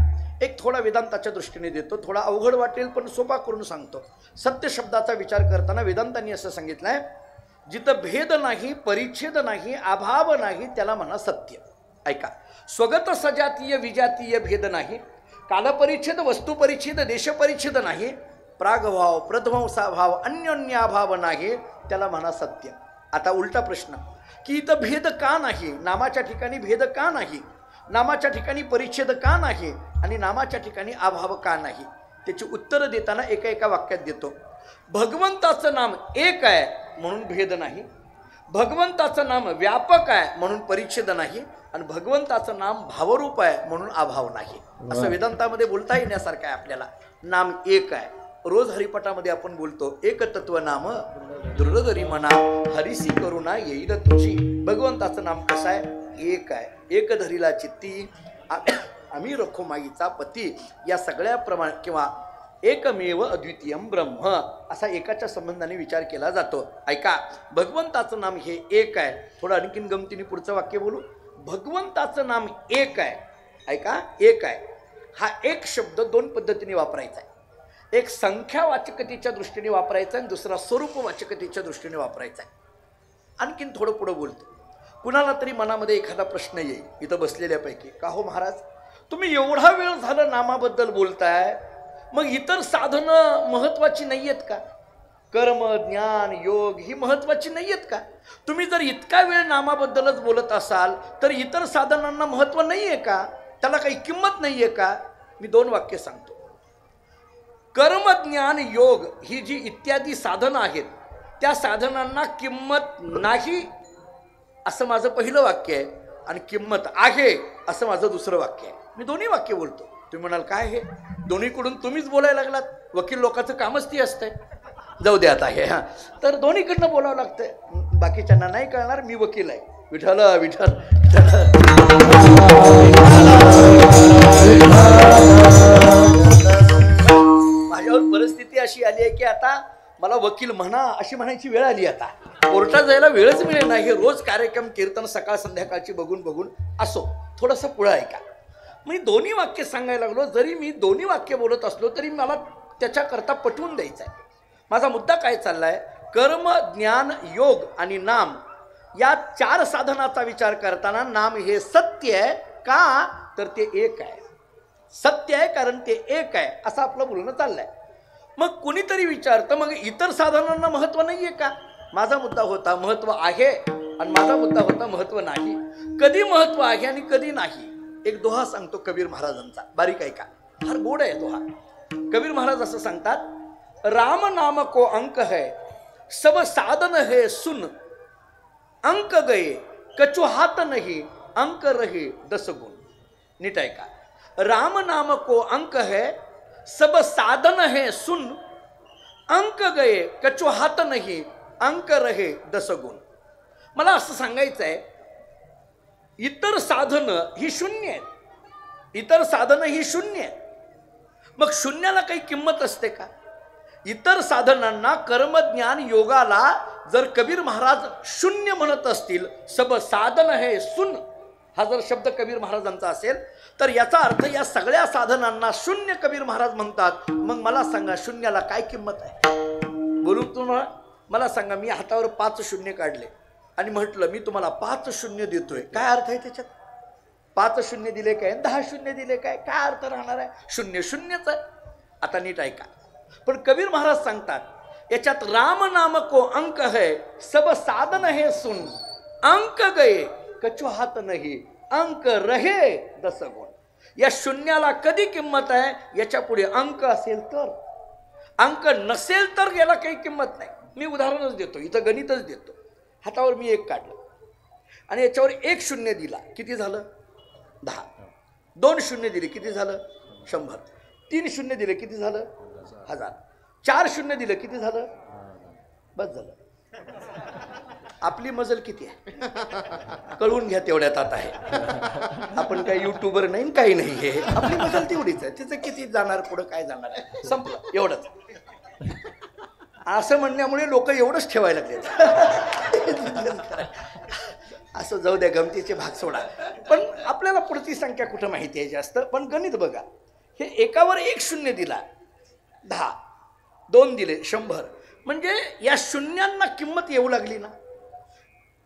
एक थोडा वेदांताच्या दृष्टीने देतो, थोडा अवघड वाटेल पण सोपा करून सांगतो. सत्य शब्दाचा विचार करताना वेदांतांनी असं सांगितलंय, जिथं भेद नाही, परिच्छेद नाही, अभाव नाही, त्याला म्हणा सत्य. ऐका, स्वगत सजातीय विजातीय भेद नाही, कालपरिच्छेद वस्तुपरिच्छेद देशपरिच्छेद नाही, प्रागभाव प्रध्वंसाभाव अन्योन्याभाव नाही, त्याला म्हणा सत्य. आता उलटा प्रश्न की इथं भेद का नाही, नामाच्या ठिकाणी भेद का नाही, नामाच्या ठिकाणी परिच्छेद का नाही आणि नामाच्या ठिकाणी अभाव का नाही, त्याची उत्तरं देताना एका एका वाक्यात देतो. भगवंताचं नाम एक आहे म्हणून भेद नाही, भगवंताचं नाम व्यापक आहे म्हणून परिच्छेद नाही आणि भगवंताचं नाम भावरूप आहे म्हणून अभाव नाही. असं वेदांतामध्ये बोलता येण्यासारखं आहे आपल्याला. नाम एक आहे. रोज हरिपटामध्ये आपण बोलतो, एक तत्व नाम दुर्लधरी म्हणा, हरिसी करुणा येईल तुझी. भगवंताचं नाम कसं आहे, एक आहे. एक धरीला चित्ती आम्ही रखो माईचा पती. या सगळ्या प्रमाण किंवा एकमेव अद्वितीयम ब्रह्म असा एकाच्या संबंधाने विचार केला जातो. ऐका, भगवंताचं नाम हे एक आहे. थोडं आणखीन गमतीने पुढचं वाक्य बोलू. भगवंताचं नाम एक आहे. ऐका, एक आहे. हा एक शब्द 2 पद्धतीने वापरायचा आहे. एक संख्यावाचकतेच्या दृष्टीने वापरायचा आणि दुसरा स्वरूपवाचकतेच्या दृष्टीने वापरायचा आहे. आणखीन थोडं पुढं बोलतो. कुणाला तरी मनामध्ये एखादा प्रश्न येईल इथं बसलेल्यापैकी, का हो महाराज तुम्ही एवढा वेळ झालं नामाबद्दल बोलताय, मग इतर साधनं महत्त्वाची नाही आहेत का, कर्म ज्ञान योग ही महत्त्वाची नाही आहेत का? तुम्ही जर इतका वेळ नामाबद्दलच बोलत असाल तर इतर साधनांना महत्त्व नाही आहे का, त्याला काही किंमत नाही आहे का? मी 2 वाक्य सांगतो. कर्म ज्ञान योग ही जी इत्यादी साधनं आहेत त्या साधनांना किंमत नाही असं माझं पहिलं वाक्य आहे आणि किंमत आहे असं माझं दुसरं वाक्य आहे. मी दोन्ही वाक्य बोलतो. तुम्ही म्हणाल काय हे दोन्हीकडून तुम्हीच बोलायला लागलात, वकील लोकांचं कामच ती असतंय. जाऊ द्या आता हे. हां, तर दोन्हीकडनं बोलावं लागतंय. बाकीच्यांना नाही कळणार, मी वकील आहे. विठ्ठल विठ्ठल माझ्यावर परिस्थिती अशी आली आहे की आता मला वकील म्हणा अशी म्हणायची वेळ आली. आता कोर्टात जायला वेळच मिळेल नाही. हे रोज कार्यक्रम कीर्तन सकाळ संध्याकाळची बघून बघून असो. थोडंसं पुढं ऐका. मी दोन्ही वाक्य सांगायला लागलो. जरी मी दोन्ही वाक्य बोलत असलो तरी मला त्याच्याकरता पटवून द्यायचं आहे. माझा मुद्दा काय चाललाय, कर्म ज्ञान योग आणि नाम या 4 साधनाचा विचार करताना नाम हे सत्य आहे का, तर ते एक आहे. सत्य आहे कारण ते एक आहे असं आपलं बोलणं चाललंय. मग कुणीतरी विचारतं मग इतर साधनांना महत्त्व नाही आहे का? माझा मुद्दा होता महत्त्व आहे आणि माझा मुद्दा होता महत्त्व नाही. कधी महत्त्व आहे आणि कधी नाही. एक दोहा सांगतो कबीर महाराजांचा, बारीक ऐका, फार गोड आहे दोहा. कबीर महाराज असं सांगतात, राम नाम को अंक है सब साधन है सुन, अंक गए कछु हाथ नहीं अंक रहे 10 गुण. नीट ऐका, राम नाम को अंक है सब साधन है सुन, अंक गए कछु हाथ नहीं अंक रहे 10 गुण. मला असं सांगायचं आहे, इतर साधनं ही शून्य आहेत. इतर साधनं ही शून्य आहेत. मग शून्याला काही किंमत असते का? इतर साधनांना कर्मज्ञान योगाला जर कबीर महाराज शून्य म्हणत असतील, सब साधन है सुन हा जर शब्द कबीर महाराजांचा असेल तर याचा अर्थ या सगळ्या साधनांना शून्य कबीर महाराज म्हणतात. मग मला सांगा शून्याला काय किंमत आहे? बोलून तुम्हाला मला सांगा, मी हातावर 5 शून्य काढले आणि म्हटलं मी तुम्हाला 5 शून्य देतोय, काय अर्थ आहे त्याच्यात? 5 शून्य दिले काय, 10 शून्य दिले काय, काय अर्थ राहणार आहे? शून्य शून्यच आहे. आता नीट ऐका. पण कबीर महाराज सांगतात याच्यात राम नाम को अंक है सब साधन है सुन, अंक गए कछु हाथ नहीं अंक रहे 10 गुण. या शून्याला कधी किंमत आहे? याच्या पुढे अंक असेल तर. अंक नसेल तर याला काही किंमत नाही. मी उदाहरणच देतो, इथं गणितच देतो. हातावर मी 1 काढलं आणि याच्यावर 1 शून्य दिला, किती झालं? 10. 2 शून्य दिले, किती झालं? 100. 3 शून्य दिले, किती झालं? 1000. 4 शून्य दिलं किती झालं? बस झालं. आपली मजल किती आहे कळून घ्या तेवढ्यात आता आहे. आपण काही युट्यूबर नाही काही नाही हे आपली मजल तेवढीच आहे. तिचं किती जाणार पुढं काय जाणार आहे संपलं एवढंच. असं म्हणण्यामुळे लोक एवढंच ठेवायला लागले. असं जाऊ द्या गमतीचे भाग सोडा. पण आपल्याला पुढची संख्या कुठं माहिती आहे जास्त. पण गणित बघा हे एकावर 1 शून्य दिला 10 2 दिले 100 म्हणजे या शून्यांना किंमत येऊ लागली ना.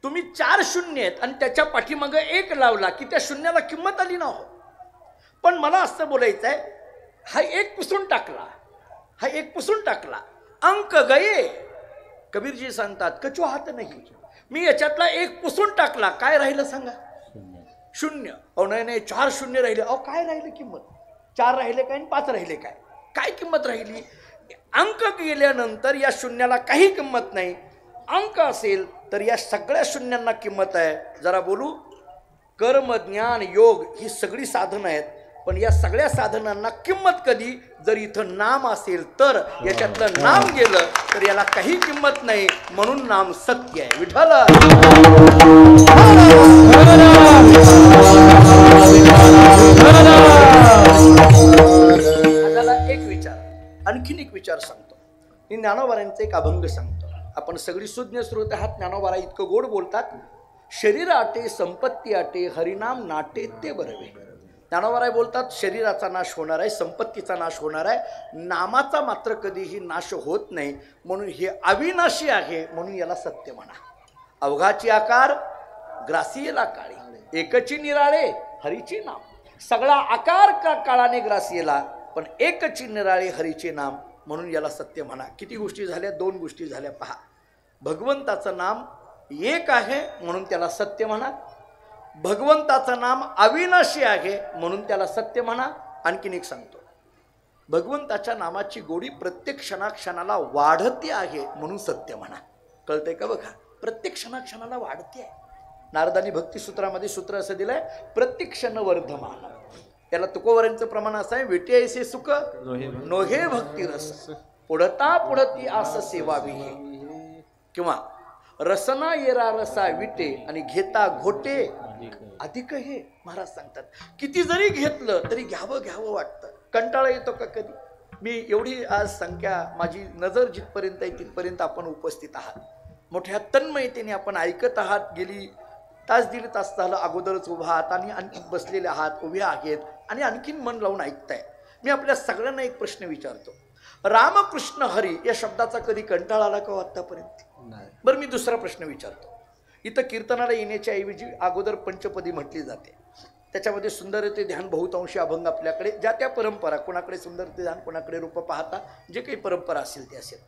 तुम्ही 4 शून्य आहेत आणि त्याच्या पाठीमागं 1 लावला की त्या शून्याला किंमत आली ना हो. पण मला असं बोलायचं आहे हा 1 पुसून टाकला हा 1 पुसून टाकला अंक गये. कबीरजी सांगतात कचू हात नाही. मी याच्यातला 1 पुसून टाकला काय राहिलं सांगा? शून्य. अहो नाही 4 शून्य राहिले. अहो काय राहिलं किंमत? 4 राहिले काय आणि 5 राहिले काय? काय किंमत राहिली? अंक गेल्यानंतर या शून्याला काही किंमत नाही. अंक असेल तर या सगळ्या शून्यांना किंमत आहे. जरा बोलू. कर्म ज्ञान योग ही सगळी साधनं आहेत पण या सगळ्या साधनांना किंमत कधी? जर इथं नाम असेल तर. याच्यातलं नाम गेलं तर याला काही किंमत नाही म्हणून नाम सत्य आहे. विठ्ठल एक विचार आणखीन एक विचार सांगतो. मी ज्ञानोबारांचा एक अभंग सांगतो. आपण सगळी सुज्ञ श्रोत आहात. ज्ञानोबारा इतकं गोड बोलतात. शरीर आटे संपत्ती आटे हरिनाम नाटे ते बरवे. ज्ञानोबाराय बोलतात शरीराचा नाश होणार आहे संपत्तीचा नाश होणार आहे नामाचा मात्र कधीही नाश होत नाही म्हणून हे अविनाशी आहे म्हणून याला सत्य म्हणा. अवघाची आकार ग्रासीला काळी एकची निराळे हरीचे नाम. सगळा आकार काळाने ग्रासीला पण एकची निराळे हरीचे नाम म्हणून याला सत्य म्हणा. किती गोष्टी झाल्या? 2 गोष्टी झाल्या. पहा भगवंताचं नाम एक आहे म्हणून त्याला सत्य म्हणा. भगवंताचं नाम अविनाशी आहे म्हणून त्याला सत्य म्हणा. आणखीन एक सांगतो भगवंताच्या नामाची गोडी प्रत्येक क्षणाक्षणाला वाढते आहे म्हणून सत्य म्हणा. कळतंय का? बघा प्रत्येक क्षणाक्षणाला वाढते आहे. नारदानी भक्तिसूत्रामध्ये सूत्र असं दिलंय प्रत्येक क्षण वर्धमान. याला तुकोवरांचं प्रमाण असं आहे विटे ऐसे सुख नोहे भक्ती रस पुढता पुढती आस सेवावी किंवा रसना येरा रसा विटे आणि घेता घोटे अधिक हे. महाराज सांगतात किती जरी घेतलं तरी घ्यावं वाटतं. कंटाळा येतो का कधी? मी एवढी आज संख्या माझी नजर जिथपर्यंत आहे तिथपर्यंत आपण उपस्थित आहात. मोठ्या तन्मयतेने आपण ऐकत आहात. गेली तास दीड तास झालं अगोदरच उभा आहात आणि आणखी बसलेले आहात उभे आहेत आणि आणखीन मन लावून ऐकताय. मी आपल्या सगळ्यांना एक प्रश्न विचारतो. रामकृष्ण हरी या शब्दाचा कधी कंटाळा आला का आतापर्यंत? बरं मी दुसरा प्रश्न विचारतो. इथं कीर्तनाला येण्याच्या ऐवजी अगोदर पंचपदी म्हटली जाते. त्याच्यामध्ये सुंदरते ध्यान बहुतांशी अभंग आपल्याकडे ज्या त्या परंपरा कोणाकडे सुंदरते ध्यान कोणाकडे रूप पाहता जे काही परंपरा असेल ते असेल.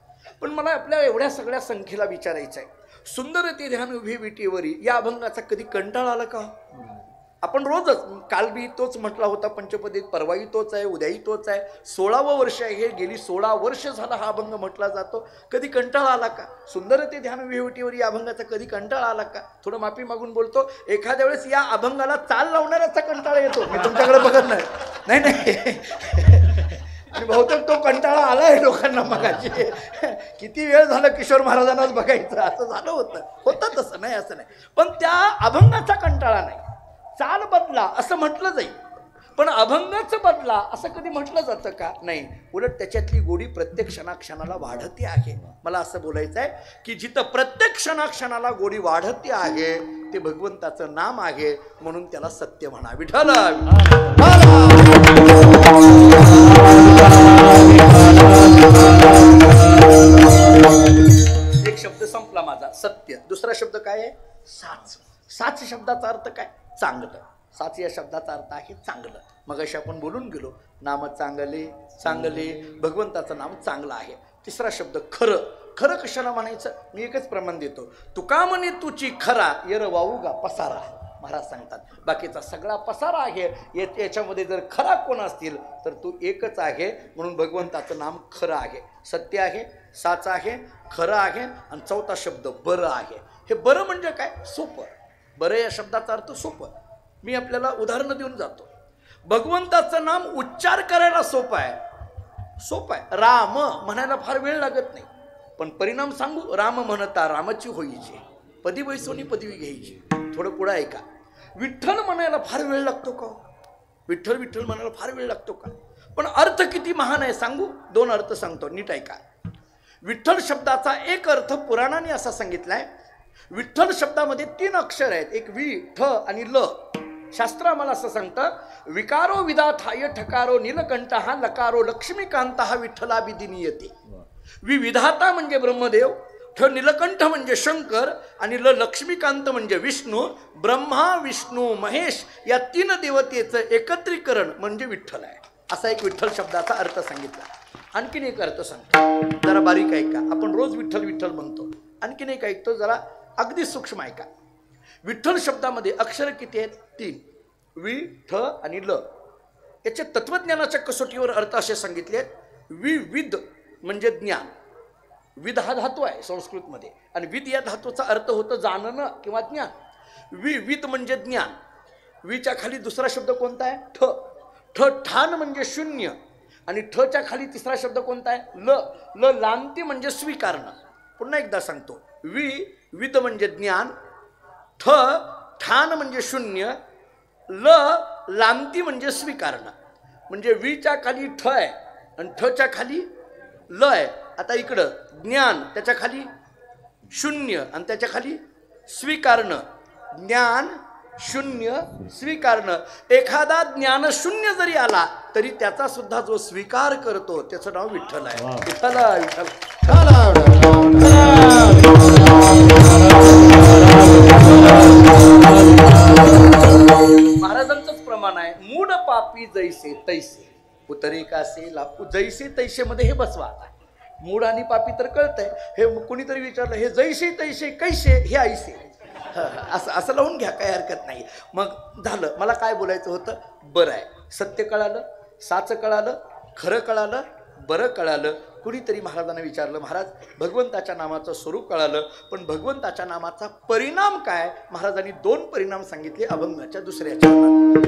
पण मला आपल्या एवढ्या सगळ्या संख्येला विचारायचं आहे सुंदरते ध्यान उभी विटीवरी या अभंगाचा कधी कंटाळा आला का? आपण रोजच काल बी तोच म्हटला होता पंचपदीत परवाही तोच आहे उद्याही तोच आहे. 16वं वर्ष आहे हे. गेली 16 वर्ष झाला हा अभंग म्हटला जातो. कधी कंटाळा आला का? सुंदरते ध्यान उभी विटीवर या अभंगाचा कधी कंटाळा आला का? थोडं माफी मागून बोलतो एखाद्या वेळेस या अभंगाला चाल लावणाऱ्याचा कंटाळा येतो. मी तुमच्याकडे बघत नाही आणि बहुतेक तो कंटाळा आलाय लोकांना. मगाशी किती वेळ झाला किशोर महाराजांनाच बघायचं असं झालं होतं तसं नाही असं नाही. पण त्या अभंगाचा कंटाळा नाही. चाल बदला असं म्हटलं जाईल पण अभंगच बदला असं कधी म्हटलं जातं का? नाही. उलट त्याच्यातली गोडी प्रत्येक क्षणाक्षणाला वाढते आहे. मला असं बोलायचं आहे की जिथं प्रत्येक क्षणाक्षणाला गोडी वाढते आहे ते भगवंताचं नाम आहे म्हणून त्याला सत्य म्हणा. विठ्ठल एक शब्द संपला माझा सत्य. दुसरा शब्द काय आहे? साच. साच शब्दाचा अर्थ काय? चांगलं. साच या शब्दाचा अर्थ आहे चांगलं. मग अशी आपण बोलून गेलो नाम चांगले भगवंताचं नाम चांगलं आहे. तिसरा शब्द खरं. खरं कशाला म्हणायचं? मी एकच प्रमाण देतो. तुका म्हणे तुची खरा यर वाहू गा पसारा. महाराज सांगतात बाकीचा सगळा पसारा आहे. याच्यामध्ये जर खरा कोण असतील तर तू एकच आहे म्हणून भगवंताचं नाम खरं आहे. सत्य आहे साच आहे खरं आहे आणि चौथा शब्द बरं आहे. हे बरं म्हणजे काय? सोपं. बरं या शब्दाचा अर्थ सोपं. मी आपल्याला उदाहरणं देऊन जातो. भगवंताचं नाम उच्चार करायला सोपं आहे सोपं आहे. राम म्हणायला फार वेळ लागत नाही, पण परिणाम सांगू. राम म्हणता रामाची होईची, पदी वैसोनी पदवी घ्यायची. थोडं पुढं ऐका. विठ्ठल म्हणायला फार वेळ लागतो का? विठ्ठल विठ्ठल म्हणायला फार वेळ लागतो का? पण अर्थ किती महान आहे सांगू. 2 अर्थ सांगतो, नीट ऐका. विठ्ठल शब्दाचा एक अर्थ पुराणाने असा सांगितलाय. विठ्ठल शब्दामध्ये 3 अक्षर आहेत, एक वि, ठ आणि ल. शास्त्र आम्हाला असं सांगतं, विकारो विधाथाय ठकारो नीलकंठ हा लकारो लक्ष्मीकांत हा विठ्ठला बिदिनी येते. विधाता म्हणजे ब्रह्मदेव, ठ नीलकंठ म्हणजे शंकर आणि ल लक्ष्मीकांत म्हणजे विष्णू. ब्रह्मा विष्णू महेश या 3 देवतेचं एकत्रीकरण म्हणजे विठ्ठल आहे. असा एक विठ्ठल शब्दाचा अर्थ सांगितला. आणखीन एक अर्थ सांगतो, जरा बारीक ऐका. आपण रोज विठ्ठल विठ्ठल म्हणतो, आणखीन एक ऐकतो, जरा अगदी सूक्ष्म ऐका. विठ्ठल शब्दामध्ये अक्षर किती आहेत? 3. वि, ठ आणि ल. याचे तत्वज्ञानाच्या कसोटीवर अर्थ असे सांगितले आहेत. विविध म्हणजे ज्ञान. विद हा धातू आहे संस्कृतमध्ये, आणि विद या धातूचा अर्थ होतो जाणणं किंवा ज्ञान. विविध म्हणजे ज्ञान. विच्या खाली दुसरा शब्द कोणता आहे? ठ. ठ ठाण म्हणजे शून्य, आणि ठच्या खाली तिसरा शब्द कोणता आहे? ल. ल लांती म्हणजे स्वीकारणं. पुन्हा एकदा सांगतो, विद म्हणजे ज्ञान, ठ ठाण म्हणजे शून्य, ल लांती म्हणजे स्वीकारणं. म्हणजे विच्या खाली ठ आहे आणि ठच्या खाली ल आहे. आता इकडं ज्ञान, त्याच्या खाली शून्य आणि त्याच्या खाली स्वीकारणं. ज्ञान शून्य स्वीकारणं. एखादा ज्ञान शून्य जरी आला तरी त्याचा सुद्धा जो स्वीकार करतो त्याचं नाव विठ्ठल आहे. विठ्ठल विठ्ठल. महाराजांचंच प्रमाण आहे. मूड पापी जैसे तैसे उतरे कासे लापू. जैसे तैसे मध्ये हे बसवा. आता मूड आणि पापी तर कळतंय. हे कुणीतरी विचारलं, हे जैसे तैसे कैसे, हे ऐसे, असं लावून घ्या, काही हरकत नाही. मग झालं. मला काय बोलायचं होतं? बरं आहे, सत्य कळालं, साच कळालं, खरं कळालं, बरं कळालं. कुणीतरी महाराजांना विचारलं, महाराज भगवंताच्या नामाचं स्वरूप कळालं, पण भगवंताच्या नामाचा परिणाम काय? महाराजांनी 2 परिणाम सांगितले अभंगाच्या दुसऱ्या चरणात.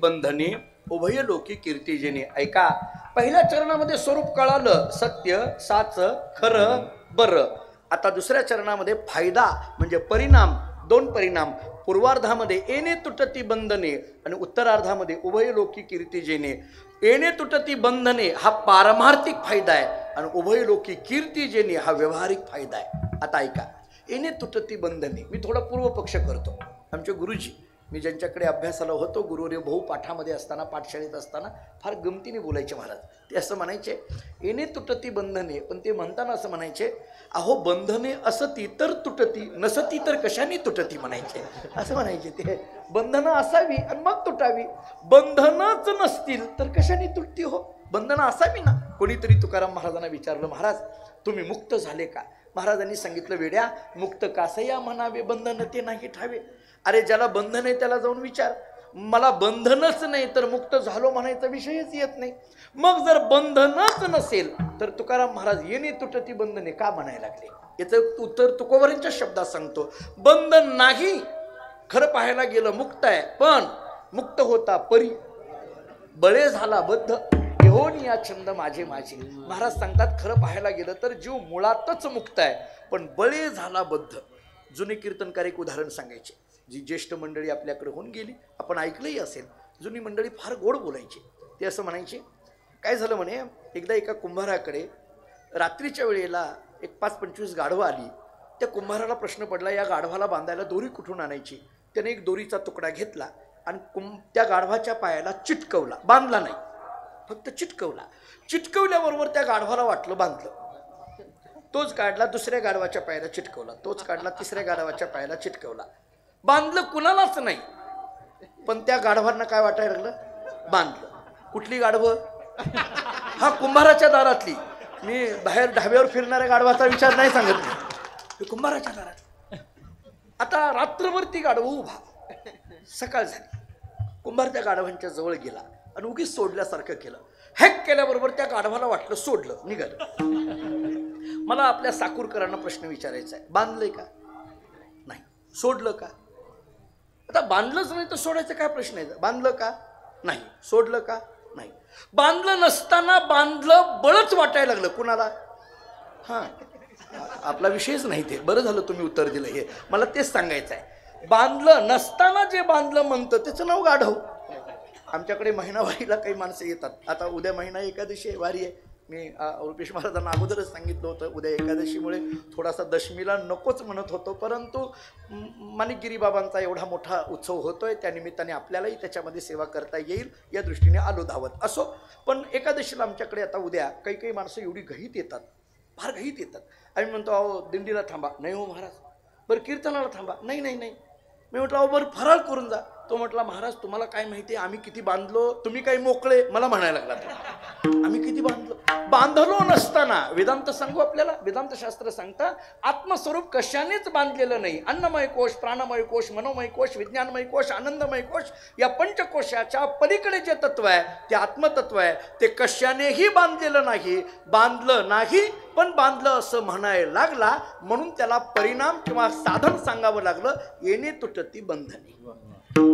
बंधने उभय लोकी कीर्ती जेने. ऐका, पहिल्या चरणामध्ये स्वरूप कळालं, सत्य साच खरं बरं. आता दुसऱ्या चरणामध्ये फायदा म्हणजे परिणाम, 2 परिणाम. पूर्वार्धामध्ये येणे तुटती बंधने आणि उत्तरार्धामध्ये उभय लोकी कीर्ती जेने. येणे तुटती बंधने हा पारमार्थिक फायदा आहे आणि उभय लोकी कीर्ती जेने हा व्यवहारिक फायदा आहे. आता ऐका, येणे तुटती बंधने. मी थोडा पूर्वपक्ष करतो. आमचे गुरुजी, मी ज्यांच्याकडे अभ्यासाला होतो, गुरुवर्य भाऊ पाठामध्ये असताना, पाठशाळेत असताना फार गमतीने बोलायचे महाराज. ते असं म्हणायचे, येणे तुटती बंधने, पण ते म्हणताना असं म्हणायचे, अहो बंधने असती तर तुटती, नसती तर कशाने तुटती म्हणायचे. असं म्हणायचे ते. बंधनं असावी आणि मग तुटावी, बंधनच नसतील तर कशाने तुटती हो. बंधनं असावी ना. कोणीतरी तुकाराम महाराजांना विचारलं, महाराज तुम्ही मुक्त झाले का? महाराजांनी सांगितलं, वेड्या, मुक्त कासया म्हणावे, बंधन ते नाही ठावे. अरे ज्याला बंधन आहे त्याला जाऊन विचार. मला बंधनच नाही तर मुक्त झालो म्हणायचा विषयच येत नाही. मग जर बंधनच नसेल तर तुकाराम महाराज येणे तुटती बंधने का म्हणायला लागले? याचं उत्तर तुकोबरांच्या शब्दात सांगतो. बंधन नाही, खरं पाहायला गेलं मुक्त आहे, पण मुक्त होता परी बळे झाला बद्ध घेऊन या छंद माझे माझे. महाराज सांगतात खरं पाहायला गेलं तर जीव मुळातच मुक्त आहे, पण बळे झाला बद्ध. जुने कीर्तनकार एक उदाहरण सांगायचे. जी ज्येष्ठ मंडळी आपल्याकडे होऊन गेली, आपण ऐकलंही असेल. जुनी मंडळी फार गोड बोलायची. ते असं म्हणायचे, काय झालं म्हणे, एकदा एका कुंभाराकडे रात्रीच्या वेळेला एक 5-25 गाढवं आली. त्या कुंभाराला प्रश्न पडला, या गाढवाला बांधायला दोरी कुठून आणायची? त्याने एक दोरीचा तुकडा घेतला आणि त्या गाढवाच्या पायाला चिटकवला. बांधला नाही, फक्त चिटकवला. चिटकवल्याबरोबर त्या गाढवाला वाटलं बांधलं. तोच काढला दुसऱ्या गाढवाच्या पायाला चिटकवला, तोच काढला तिसऱ्या गाढवाच्या पायाला चिटकवला. बांधलं कुणालाच नाही, पण त्या गाढवांना काय वाटायला लागलं? बांधलं. कुठली गाढवं? हा कुंभाराच्या दारातली. मी बाहेर ढाब्यावर फिरणाऱ्या गाढवाचा विचार नाही सांगत मी, कुंभाराच्या दारात. आता रात्रभर ती गाढवं उभा. सकाळ झाली, कुंभार त्या गाढवांच्या जवळ गेला आणि उगीच सोडल्यासारखं केलं. हॅक केल्याबरोबर त्या गाढवाला वाटलं सोडलं, निघालं. मला आपल्या साकूरकरांना प्रश्न विचारायचा आहे, बांधलंय का? नाही. सोडलं का? आता बांधलंच नाही तर सोडायचं काय प्रश्न आहे? बांधलं का? नाही. सोडलं का? नाही. बांधलं नसताना बांधलं बळच वाटायला लागलं. कुणाला? हां, आपला विषयच नाही ते. बरं झालं तुम्ही उत्तर दिलं. हे मला तेच सांगायचं आहे. बांधलं नसताना जे बांधलं म्हणतं त्याचं नाव गाढव. आमच्याकडे महिनावारीला काही माणसं येतात. आता उद्या महिना एकादशी आहे, वारी आहे. मी रुपेश महाराजांना अगोदरच सांगितलं होतं उद्या एकादशीमुळे थोडासा दशमीला नकोच म्हणत होतो, परंतु माणिकगिरी बाबांचा एवढा मोठा उत्सव होतोय, त्यानिमित्ताने आपल्यालाही त्याच्यामध्ये सेवा करता येईल या दृष्टीने आलो धावत. असो, पण एकादशीला आमच्याकडे आता उद्या काही काही माणसं एवढी घाईत येतात, फार घाईत येतात. आम्ही म्हणतो अहो दिंडीला थांबा. नाही हो महाराज. बरं कीर्तनाला थांबा. नाही नाही नाही. मी म्हटलं अहो बरं फराळ करून जा. तो म्हटला महाराज तुम्हाला काय माहिती आहे आम्ही किती बांधलो, तुम्ही काही मोकळे. मला म्हणायला लागला आम्ही किती बांधलो. बांधलो नसताना वेदांत सांगू आपल्याला, वेदांत शास्त्र सांगता आत्मस्वरूप कशानेच बांधलेलं नाही. अन्नमय कोश, प्राणमय कोश, मनोमय कोश, विज्ञानमय कोश, आनंदमय कोश, या पंचकोशाच्या पलीकडे जे तत्व आहे ते आत्मतत्व आहे. ते कशानेही बांधलेलं नाही. बांधलं नाही पण बांधलं असं म्हणायला लागला, म्हणून त्याला परिणाम किंवा साधन सांगावं लागलं. येणे तुटती बंधने.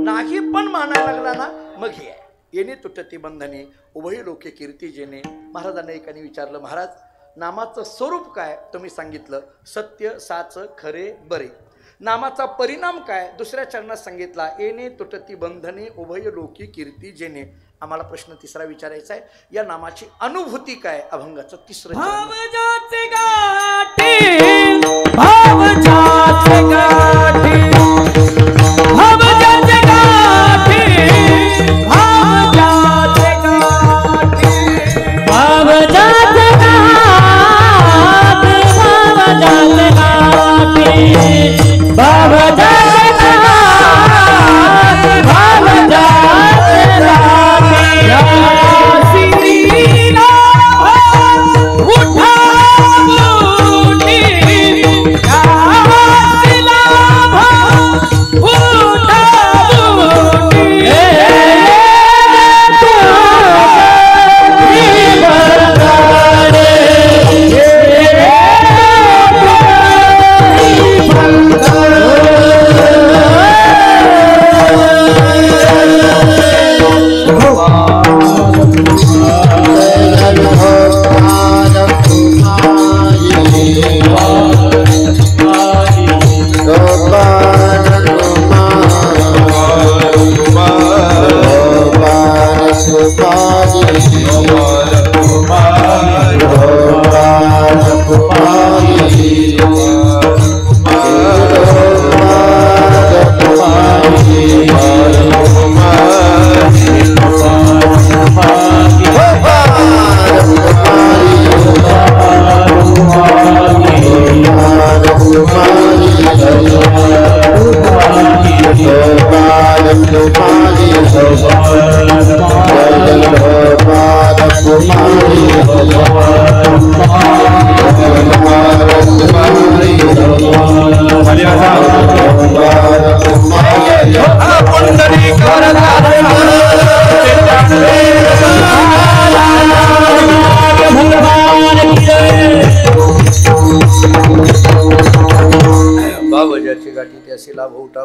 नाही पण मानायला लागला ना, मग हे आहे येणे तुटती बंधने उभय लोके कीर्ती जेणे. महाराजांना एकाने विचारलं, महाराज नामाचं स्वरूप काय? तुम्ही सांगितलं सत्य, साच, खरे, बरे. नामाचा परिणाम काय? दुसऱ्या चरणात सांगितला येणे तुटती बंधने उभय लोकी कीर्ती जेणे. आम्हाला प्रश्न तिसरा विचारायचा आहे, या नामाची अनुभूती काय? अभंगाचं तिसरं भगवान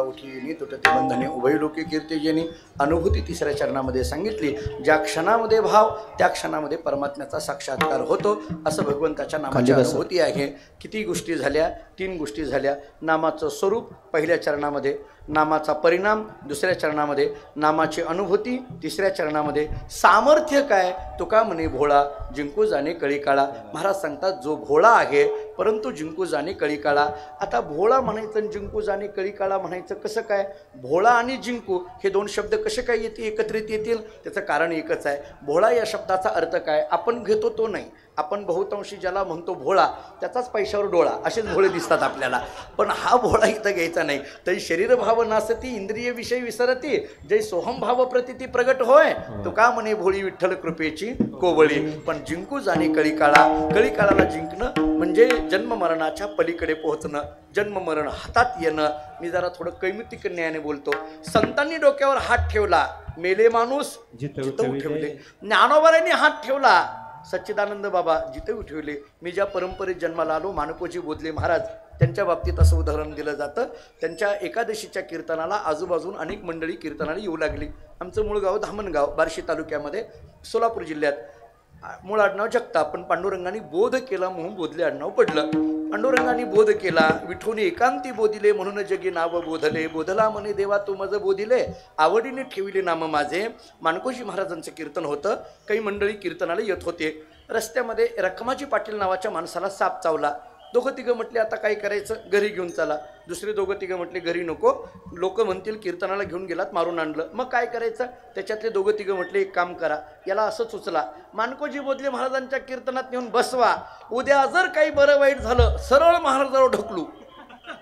उठी येणी तुटते बंधने उभय लोके कीर्तिजेनी अनुभूती तिसऱ्या चरणामध्ये सांगितली. ज्या क्षणामध्ये भाव त्या क्षणामध्ये परमात्म्याचा साक्षात्कार होतो असं भगवंताच्या नामाची अनुभूती आहे. किती गोष्टी झाल्या? 3 गोष्टी झाल्या. नामाचं स्वरूप पहिल्या चरणामध्ये, नामाचा परिणाम दुसऱ्या चरणामध्ये, नामाची अनुभूती तिसऱ्या चरणामध्ये, सामर्थ्य काय तो का म्हणे भोळा जिंकू जाणे कळी काळा. महाराज सांगतात जो भोळा आहे परंतु जिंकू जाणे कळी काळा. आता भोळा म्हणायचं आणि जिंकू जाणे कळी काळा म्हणायचं कसं काय? भोळा आणि जिंकू हे 2 शब्द कसे काय येतील, एकत्रित येतील? त्याचं कारण एकच आहे. भोळा या शब्दाचा अर्थ काय आपण घेतो तो नाही. आपण बहुतांशी ज्याला म्हणतो भोळा त्याचाच पैशावर डोळा असेच भोळे दिसतात आपल्याला. पण हा भोळा इथं घ्यायचा नाही. तरी शरीर भाव नासती इंद्रिय विषय विसरती जय सोहम भाव प्रतिती प्रगट होय तो का म्हणे भोळी विठ्ठल कृपेची कोवळी. पण जिंकू जाणे कळी काळा. कळी काळाला जिंकणं म्हणजे जन्म मरणाच्या पलीकडे पोहोचणं, जन्म मरण हातात येणं. मी जरा थोडं कैमितिक न्यायाने बोलतो. संतांनी डोक्यावर हात ठेवला मेले माणूस जिथे उठवले. ज्ञानोबारांनी हात ठेवला सच्चिदानंद बाबा जिथे उठवले. मी ज्या परंपरेत जन्माला आलो माणकोजी बोधले महाराज त्यांच्या बाबतीत असं उदाहरण दिलं जातं. त्यांच्या एकादशीच्या कीर्तनाला आजूबाजून अनेक मंडळी कीर्तनाला येऊ लागली. आमचं मूळ गाव धामणगाव बार्शी तालुक्यामध्ये सोलापूर जिल्ह्यात. मूळ आडनाव जगताप पण पांडुरंगाने बोध केला म्हणून बोधले आडनाव पडलं. पांडुरंगाने बोध केला विठोने एकांती बोधिले म्हणून जगी नाव बोधले. बोधला म्हणे देवा तू मज बोधिले आवडीने ठेविले नाम माझे. माणकोजी महाराजांचं कीर्तन होतं. काही मंडळी कीर्तनाला येत होते. रस्त्यामध्ये रखमाजी पाटील नावाच्या माणसाला साप चावला. 2-3 म्हटले आता काय करायचं घरी घेऊन चला. दुसरे 2-3 म्हटले घरी नको लोक म्हणतील कीर्तनाला घेऊन गेलात मारून आणलं मग काय करायचं. त्याच्यातले 2-3 म्हटले एक काम करा याला असं सुचला माणकोजी बोधले महाराजांच्या कीर्तनात नेऊन बसवा. उद्या जर काही बरं वाईट झालं सरळ महाराजावर ढकलू.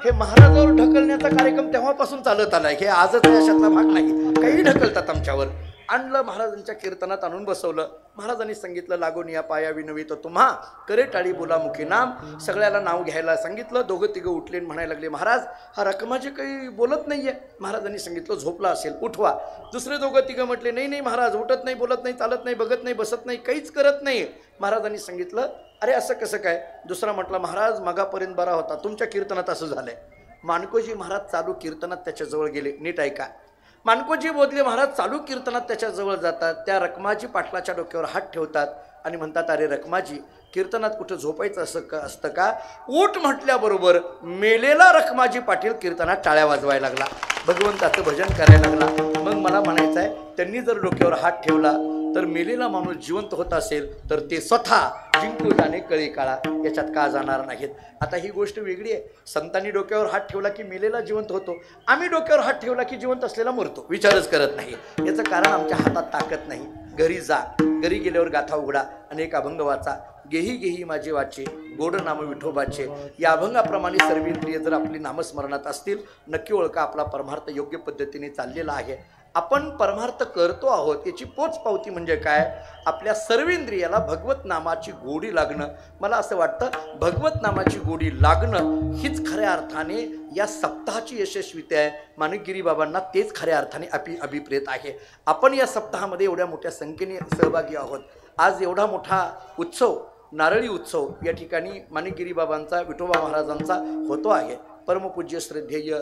हे महाराजावर ढकलण्याचा कार्यक्रम तेव्हापासून चालत आलाय. हे आजच यशातला भाग नाही. काही ढकलतात आमच्यावर. आणलं महाराजांच्या कीर्तनात आणून बसवलं. महाराजांनी सांगितलं लागून या पाया विनवित तुम्हा करे टाळी बोला मुखी नाम. सगळ्याला नाव घ्यायला सांगितलं. 2-3 उठले म्हणायला लागले महाराज हा रखमाजी काही बोलत नाहीये. महाराजांनी सांगितलं झोपला असेल उठवा. दुसरे 2-3 म्हटले नाही नाही महाराज उठत नाही बोलत नाही चालत नाही बघत नाही बसत नाही काहीच करत नाही. महाराजांनी सांगितलं अरे असं कसं काय. दुसरा म्हटला महाराज मगापर्यंत बरा होता तुमच्या कीर्तनात असं झालंय. माणकोजी महाराज चालू कीर्तनात त्याच्याजवळ गेले. नीट ऐका. माणकोजी बोधले महाराज चालू कीर्तनात त्याच्याजवळ जातात. त्या रखमाजी पाटलाच्या डोक्यावर हात ठेवतात आणि म्हणतात अरे रखमाजी कीर्तनात कुठं झोपायचं असतं का. उठ म्हटल्याबरोबर मेलेला रखमाजी पाटील कीर्तनात टाळ्या वाजवायला लागला. भगवंताचं भजन करायला लागला. मग मला म्हणायचं आहे त्यांनी जर डोक्यावर हात ठेवला तर मेलेला माणूस जिवंत होत असेल तर ते स्वतः जिंकू जाणे कळी काळा याच्यात का जाणार नाहीत. आता ही गोष्ट वेगळी आहे. संतांनी डोक्यावर हात ठेवला की मेलेला जिवंत होतो. आम्ही डोक्यावर हात ठेवला की जिवंत असलेला मरतो. विचारच करत नाही. याचं कारण आमच्या हातात ताकद नाही. घरी जा. घरी गेल्यावर गाथा उघडा अनेक अभंग वाचा. गेही गेही माझे वाचे गोड नाम विठोबाचे. या अभंगाप्रमाणे सर्व इंद्रिय जर आपली नामस्मरणात असतील नक्की ओळखा आपला परमार्थ योग्य पद्धतीने चाललेला आहे. आपण परमार्थ करतो आहोत याची पोचपावती म्हणजे काय आपल्या सर्व इंद्रियाला भगवत नामाची गोडी लागणं. मला असं वाटतं भगवत नामाची गोडी लागणं हीच खऱ्या अर्थाने या सप्ताहाची यशस्वीता आहे. माणिकगिरी बाबांना तेच खऱ्या अर्थाने अभिप्रेत आहे. आपण या सप्ताहामध्ये एवढ्या मोठ्या संख्येने सहभागी आहोत. आज एवढा मोठा उत्सव नारळी उत्सव या ठिकाणी माणिकगिरी बाबांचा विठोबा महाराजांचा होतो आहे. परमपूज्य श्रद्धेय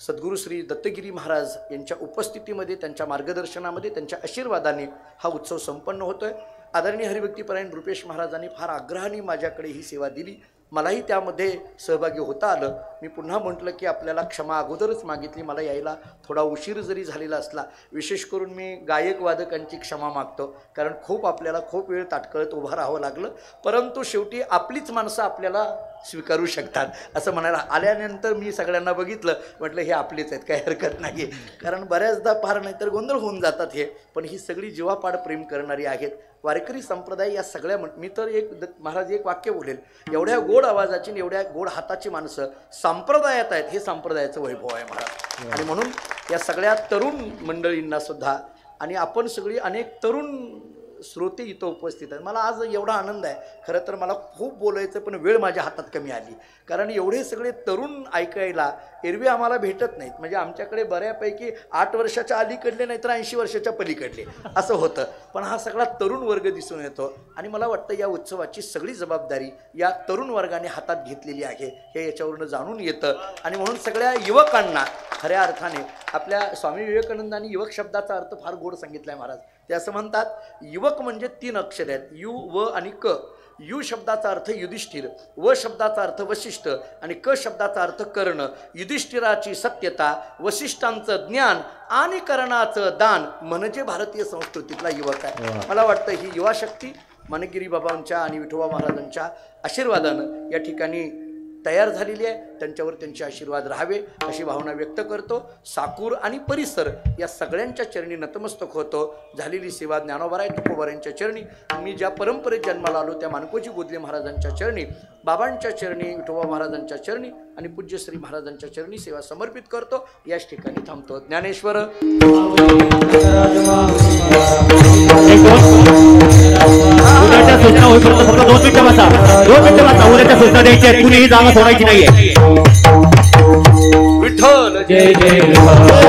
सद्गुरू श्री दत्तगिरी महाराज यांच्या उपस्थितीमध्ये त्यांच्या मार्गदर्शनामध्ये त्यांच्या आशीर्वादाने हा उत्सव संपन्न होतोय. आदरणीय हरिभक्तीपरायण रुपेश महाराजांनी फार आग्रहाने माझ्याकडे ही सेवा दिली. मलाही त्यामध्ये सहभागी होता आलं. मी पुन्हा म्हटलं की आपल्याला क्षमा अगोदरच मागितली. मला यायला थोडा उशीर जरी झालेला असला विशेष करून मी गायक वादकांची क्षमा मागतो कारण आपल्याला खूप वेळ ताटकळत उभं राहावं लागलं. परंतु शेवटी आपलीच माणसं आपल्याला स्वीकारू शकतात असं म्हणायला आल्यानंतर मी सगळ्यांना बघितलं म्हटलं हे आपलेच आहेत काही हरकत नाही. कारण बऱ्याचदा फार नाहीतर गोंधळ होऊन जातात हे. पण ही सगळी जीवापाड प्रेम करणारी आहेत. वारकरी संप्रदाय या सगळ्या मी तर महाराज एक वाक्य बोलेल एवढ्या गोड आवाजाची एवढ्या गोड हाताची माणसं संप्रदायात आहेत. हे संप्रदायाचं वैभव आहे महाराज. आणि म्हणून या सगळ्या तरुण मंडळींना सुद्धा आणि आपण सगळी अनेक तरुण श्रोते इथं उपस्थित आहेत. मला आज एवढा आनंद आहे. खरं तर मला खूप बोलायचं पण वेळ माझ्या हातात कमी आली, कारण एवढे सगळे तरुण ऐकायला एरवी आम्हाला भेटत नाहीत. म्हणजे आमच्याकडे बऱ्यापैकी 8 वर्षाच्या अलीकडले नाहीतर 80 वर्षाच्या पलीकडले असं होतं, पण हा सगळा तरुण वर्ग दिसून येतो. आणि मला वाटतं या उत्सवाची सगळी जबाबदारी या तरुण वर्गाने हातात घेतलेली आहे हे याच्यावरून जाणून येतं. आणि म्हणून सगळ्या युवकांना खऱ्या अर्थाने आपल्या स्वामी विवेकानंदांनी युवक शब्दाचा अर्थ फार गोड सांगितला आहे महाराज. ते असं म्हणतात, युवक म्हणजे 3 अक्षर आहेत, यु व आणि क. यु शब्दाचा अर्थ युधिष्ठिर, व शब्दाचा अर्थ वशिष्ठ आणि क शब्दाचा अर्थ कर्ण. युधिष्ठिराची सत्यता, वशिष्ठांचं ज्ञान आणि कर्णाचं दान म्हणजे भारतीय संस्कृतीतला युवक आहे. मला वाटतं ही युवा शक्ती माणिकगिरी बाबांच्या आणि विठोबा महाराजांच्या आशीर्वादानं या ठिकाणी तयार झालेली आहे. त्यांच्यावर त्यांचे आशीर्वाद राहावे अशी भावना व्यक्त करतो. साकूर आणि परिसर या सगळ्यांच्या चरणी नतमस्तक होतो. झालेली सेवा ज्ञानोबाराय तुकोबारायांच्या चरणी, मी ज्या परंपरेत जन्माला आलो त्या माणकोजी गोदले महाराजांच्या चरणी, बाबांच्या चरणी, विठोबा महाराजांच्या चरणी आणि पूज्य श्री महाराजांच्या चरणी सेवा समर्पित करतो. याच ठिकाणी थांबतो. ज्ञानेश्वर उद्याच्या सूचना होईपर्यंत फक्त 2 मिनिटं बसा. 2 मिनिटं बसा. उद्याच्या सूचना द्यायची आहेत, कुणीही जागा सोडायची नाहीये. विठ्ठल जय जय विठ्ठल.